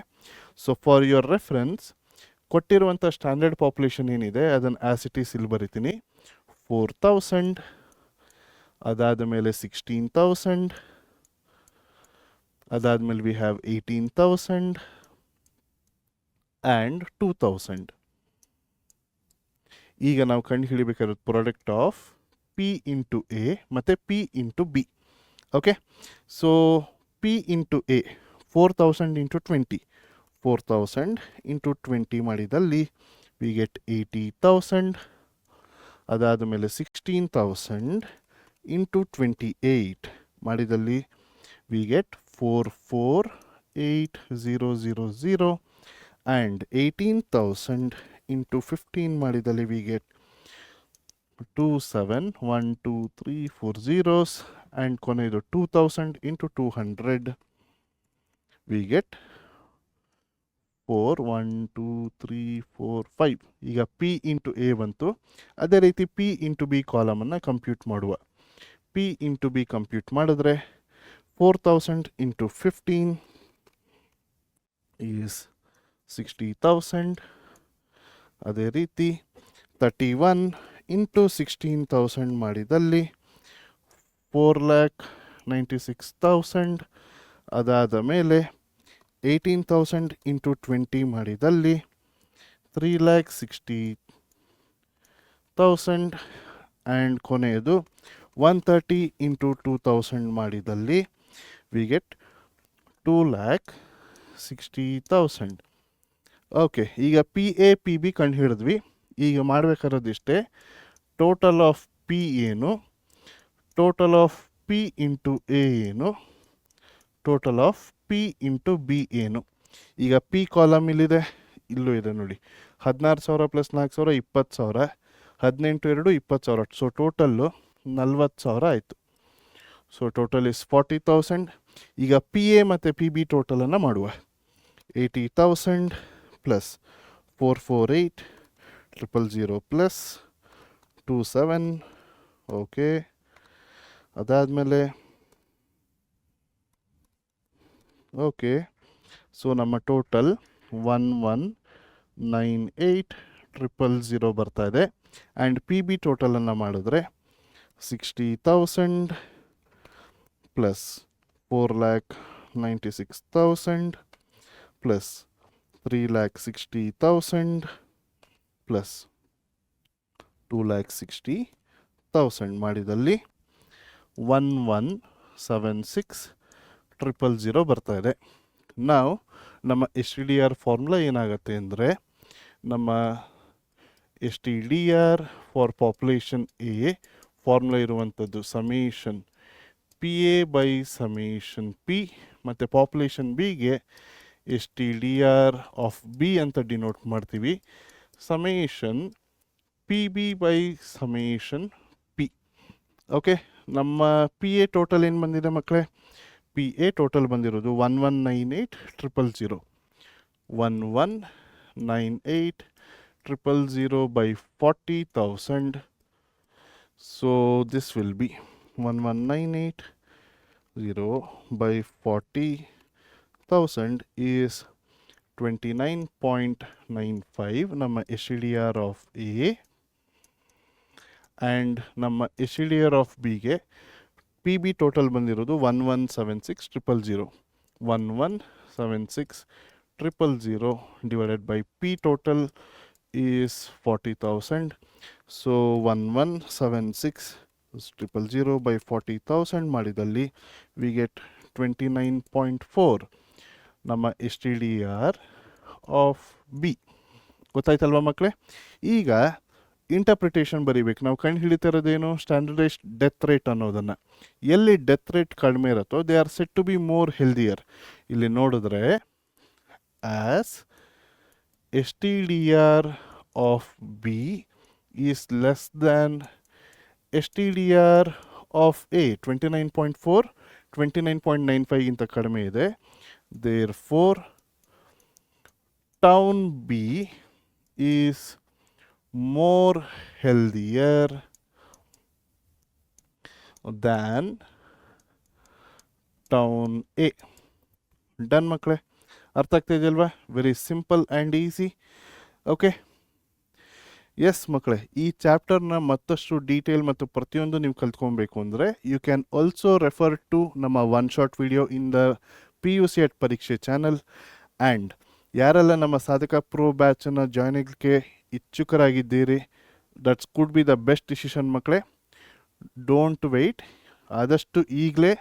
ಸೊ ಫಾರ್ ಯುವರ್ ರೆಫರೆನ್ಸ್ ಕೊಟ್ಟಿರುವಂಥ ಸ್ಟ್ಯಾಂಡರ್ಡ್ ಪಾಪ್ಯುಲೇಷನ್ ಏನಿದೆ ಅದನ್ನು ಆಸಿಟೀಸ್ ಇಲ್ಲಿ ಬರಿತೀನಿ. 4000, ಅದಾದ ಮೇಲೆ 16,000, ಅದಾದಮೇಲೆ ವಿ ಹ್ಯಾವ್ 18,000, ಆ್ಯಂಡ್ 2000. ಈಗ ನಾವು ಕಂಡು ಹಿಡಿಬೇಕಾಗಿರೋದು product of P into A ಮತ್ತು P into B. Okay, so P into A 4000 into 20, 4000 into 20 ಮಾಡಿದಲ್ಲಿ ವಿ ಗೆಟ್ 80,000. ಅದಾದ ಮೇಲೆ 16,000 ಇಂಟು 28 ಮಾಡಿದಲ್ಲಿ ವಿ ಗೆಟ್ 448000. ಆ್ಯಂಡ್ 18,000 ಇಂಟು 15 ಮಾಡಿದಲ್ಲಿ ವಿ ಗೆಟ್ 271234 zeros. ಆ್ಯಂಡ್ ಕೊನೆಯದು 2000 ಇಂಟು 200 ವಿ ಗೆಟ್ 412345. ಈಗ ಪಿ ಇಂಟು ಎ ಬಂತು. ಅದೇ ರೀತಿ ಪಿ ಇಂಟು ಬಿ ಕಾಲಮನ್ನು ಕಂಪ್ಯೂಟ್ ಮಾಡುವ. ಪಿ ಇಂಟು ಬಿ ಕಂಪ್ಯೂಟ್ ಮಾಡಿದ್ರೆ 4000 ಇಂಟು 15 ಈಸ್ 60,000. ಅದೇ ರೀತಿ 31 ಇಂಟು 16,000 ಮಾಡಿದಲ್ಲಿ 4,96,000. ಅದಾದ ಮೇಲೆ 18,000 ಇಂಟು 20 ಮಾಡಿದಲ್ಲಿ 3,60,000. ಆ್ಯಂಡ್ ಕೊನೆಯದು 130 ಇಂಟು 2000 ಮಾಡಿದಲ್ಲಿ ವಿ ಗೆಟ್ 2,60,000. ಓಕೆ, ಈಗ ಪಿ ಎ ಪಿ ಬಿ ಕಂಡು ಹಿಡಿದ್ವಿ. ಈಗ ಮಾಡಬೇಕಾಗಿರೋದಿಷ್ಟೇ, ಟೋಟಲ್ ಆಫ್ ಪಿ ಏನು, total of P into A ಏನು, total of P into B ಏನು. ಈಗ ಪಿ ಕಾಲಮ್ ಇಲ್ಲಿದೆ, ಇಲ್ಲೂ ಇದೆ ನೋಡಿ. 16,000 ಪ್ಲಸ್ 4,000 20,000, 18 2 20,000. ಸೊ ಟೋಟಲ್ಲು 40,000 ಆಯಿತು. So total is 40,000. ಈಗ ಪಿ ಎ ಮತ್ತು ಪಿ ಬಿ ಟೋಟಲನ್ನು ಮಾಡುವ. 80,000 ಪ್ಲಸ್ 448,000 ಪ್ಲಸ್ 27. ಓಕೆ, ಅದಾದಮೇಲೆ ಓಕೆ, ಸೊ ನಮ್ಮ ಟೋಟಲ್ 1198,000 ಬರ್ತಾ ಇದೆ. ಆ್ಯಂಡ್ ಪಿ ಬಿ ಟೋಟಲನ್ನು ಮಾಡಿದ್ರೆ 60,000 ಪ್ಲಸ್ 4,96,000 ಪ್ಲಸ್ 3,60,000 ಪ್ಲಸ್ 2,60,000 ಮಾಡಿದಲ್ಲಿ 1176,000 ಬರ್ತಾ ಇದೆ. ನಾವು ನಮ್ಮ S T D R formula ಏನಾಗುತ್ತೆ ಅಂದರೆ, ನಮ್ಮ S T D R for population A formula ಇರುವಂಥದ್ದು summation P A by summation P, ಮತ್ತು ಪಾಪ್ಯುಲೇಷನ್ ಬಿಗೆ S T D R of B ಅಂತ ಡಿನೋಟ್ ಮಾಡ್ತೀವಿ. Summation P B by summation P. Okay, ನಮ್ಮ P A total ಏನು ಬಂದಿದೆ ಮಕ್ಕಳೇ? P A total ಬಂದಿರೋದು 1198,000. 1198,000 by 40,000. So this will be 1198,000 by 40,000 is 29.95 ನಮ್ಮ S D R of A. And ನಮ್ಮ S D R of ಬಿಗೆ P B total ಬಂದಿರೋದು 1176,000. 1176,000 divided by P total is 40,000. So 1176,000 by 40,000 ಮಾಡಿದಲ್ಲಿ we get 29.4 ನಮ್ಮ S T D R of B. ಗೊತ್ತಾಯ್ತಲ್ವ ಮಕ್ಕಳೇ? ಈಗ interpretation ಬರೀಬೇಕು. ನಾವು ಕಂಡು ಹಿಡಿತಿರೋದೇನು? ಸ್ಟ್ಯಾಂಡರ್ಡೈಸ್ಡ್ ಡೆತ್ ರೇಟ್ ಅನ್ನೋದನ್ನು. ಎಲ್ಲಿ ಡೆತ್ ರೇಟ್ ಕಡಿಮೆ ಇರುತ್ತೋ they are set to be more healthier. ಇಲ್ಲಿ ನೋಡಿದ್ರೆ as S T D R of B is less than S T D R of A 29.4, 29.95 ಗಿಂತ ಕಡಿಮೆ ಇದೆ. Therefore town B is more healthier than town A. Done ಮಕ್ಕಳೇ, ಅರ್ಥ ಆಗ್ತಾಯಿದೆಯಲ್ವಾ? Very simple and easy. Okay, yes ಮಕ್ಕಳೇ, ಈ ಚಾಪ್ಟರ್ನ ಮತ್ತಷ್ಟು detail ಮತ್ತು ಪ್ರತಿಯೊಂದು ನೀವು ಕಲ್ತ್ಕೊಬೇಕು ಅಂದರೆ you can also refer to ನಮ್ಮ one short video in the P U C at Pariksha channel. And ಯಾರೆಲ್ಲ ನಮ್ಮ ಸಾಧಕ ಪ್ರೋ ಬ್ಯಾಚನ್ನು ಜಾಯ್ನ್ ಆಗಲಿಕ್ಕೆ ಇಚ್ಛುಕರಾಗಿದ್ದೀರಿ, that's could be the best decision ಮಕ್ಕಳೇ. ಡೋಂಟ್ ವೆಯ್ಟ್, ಆದಷ್ಟು ಈಗಲೇ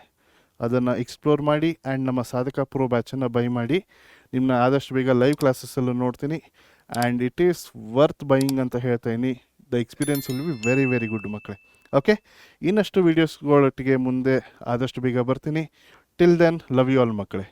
ಅದನ್ನು ಎಕ್ಸ್ಪ್ಲೋರ್ ಮಾಡಿ ಆ್ಯಂಡ್ ನಮ್ಮ ಸಾಧಕ ಪ್ರೋ ಬ್ಯಾಚನ್ನು ಬೈ ಮಾಡಿ. ನಿಮ್ಮನ್ನ ಆದಷ್ಟು ಬೇಗ ಲೈವ್ ಕ್ಲಾಸಸ್ಸಲ್ಲೂ ನೋಡ್ತೀನಿ and it is worth buying ಅಂತ ಹೇಳ್ತಾ ಇದ್ದೀನಿ. The experience will be very very good ಮಕ್ಕಳೇ. ಓಕೆ, ಇನ್ನಷ್ಟು ವೀಡಿಯೋಸ್ಗಳೊಟ್ಟಿಗೆ ಮುಂದೆ ಆದಷ್ಟು ಬೇಗ ಬರ್ತೀನಿ. Till then, love you all ಮಕ್ಕಳೇ.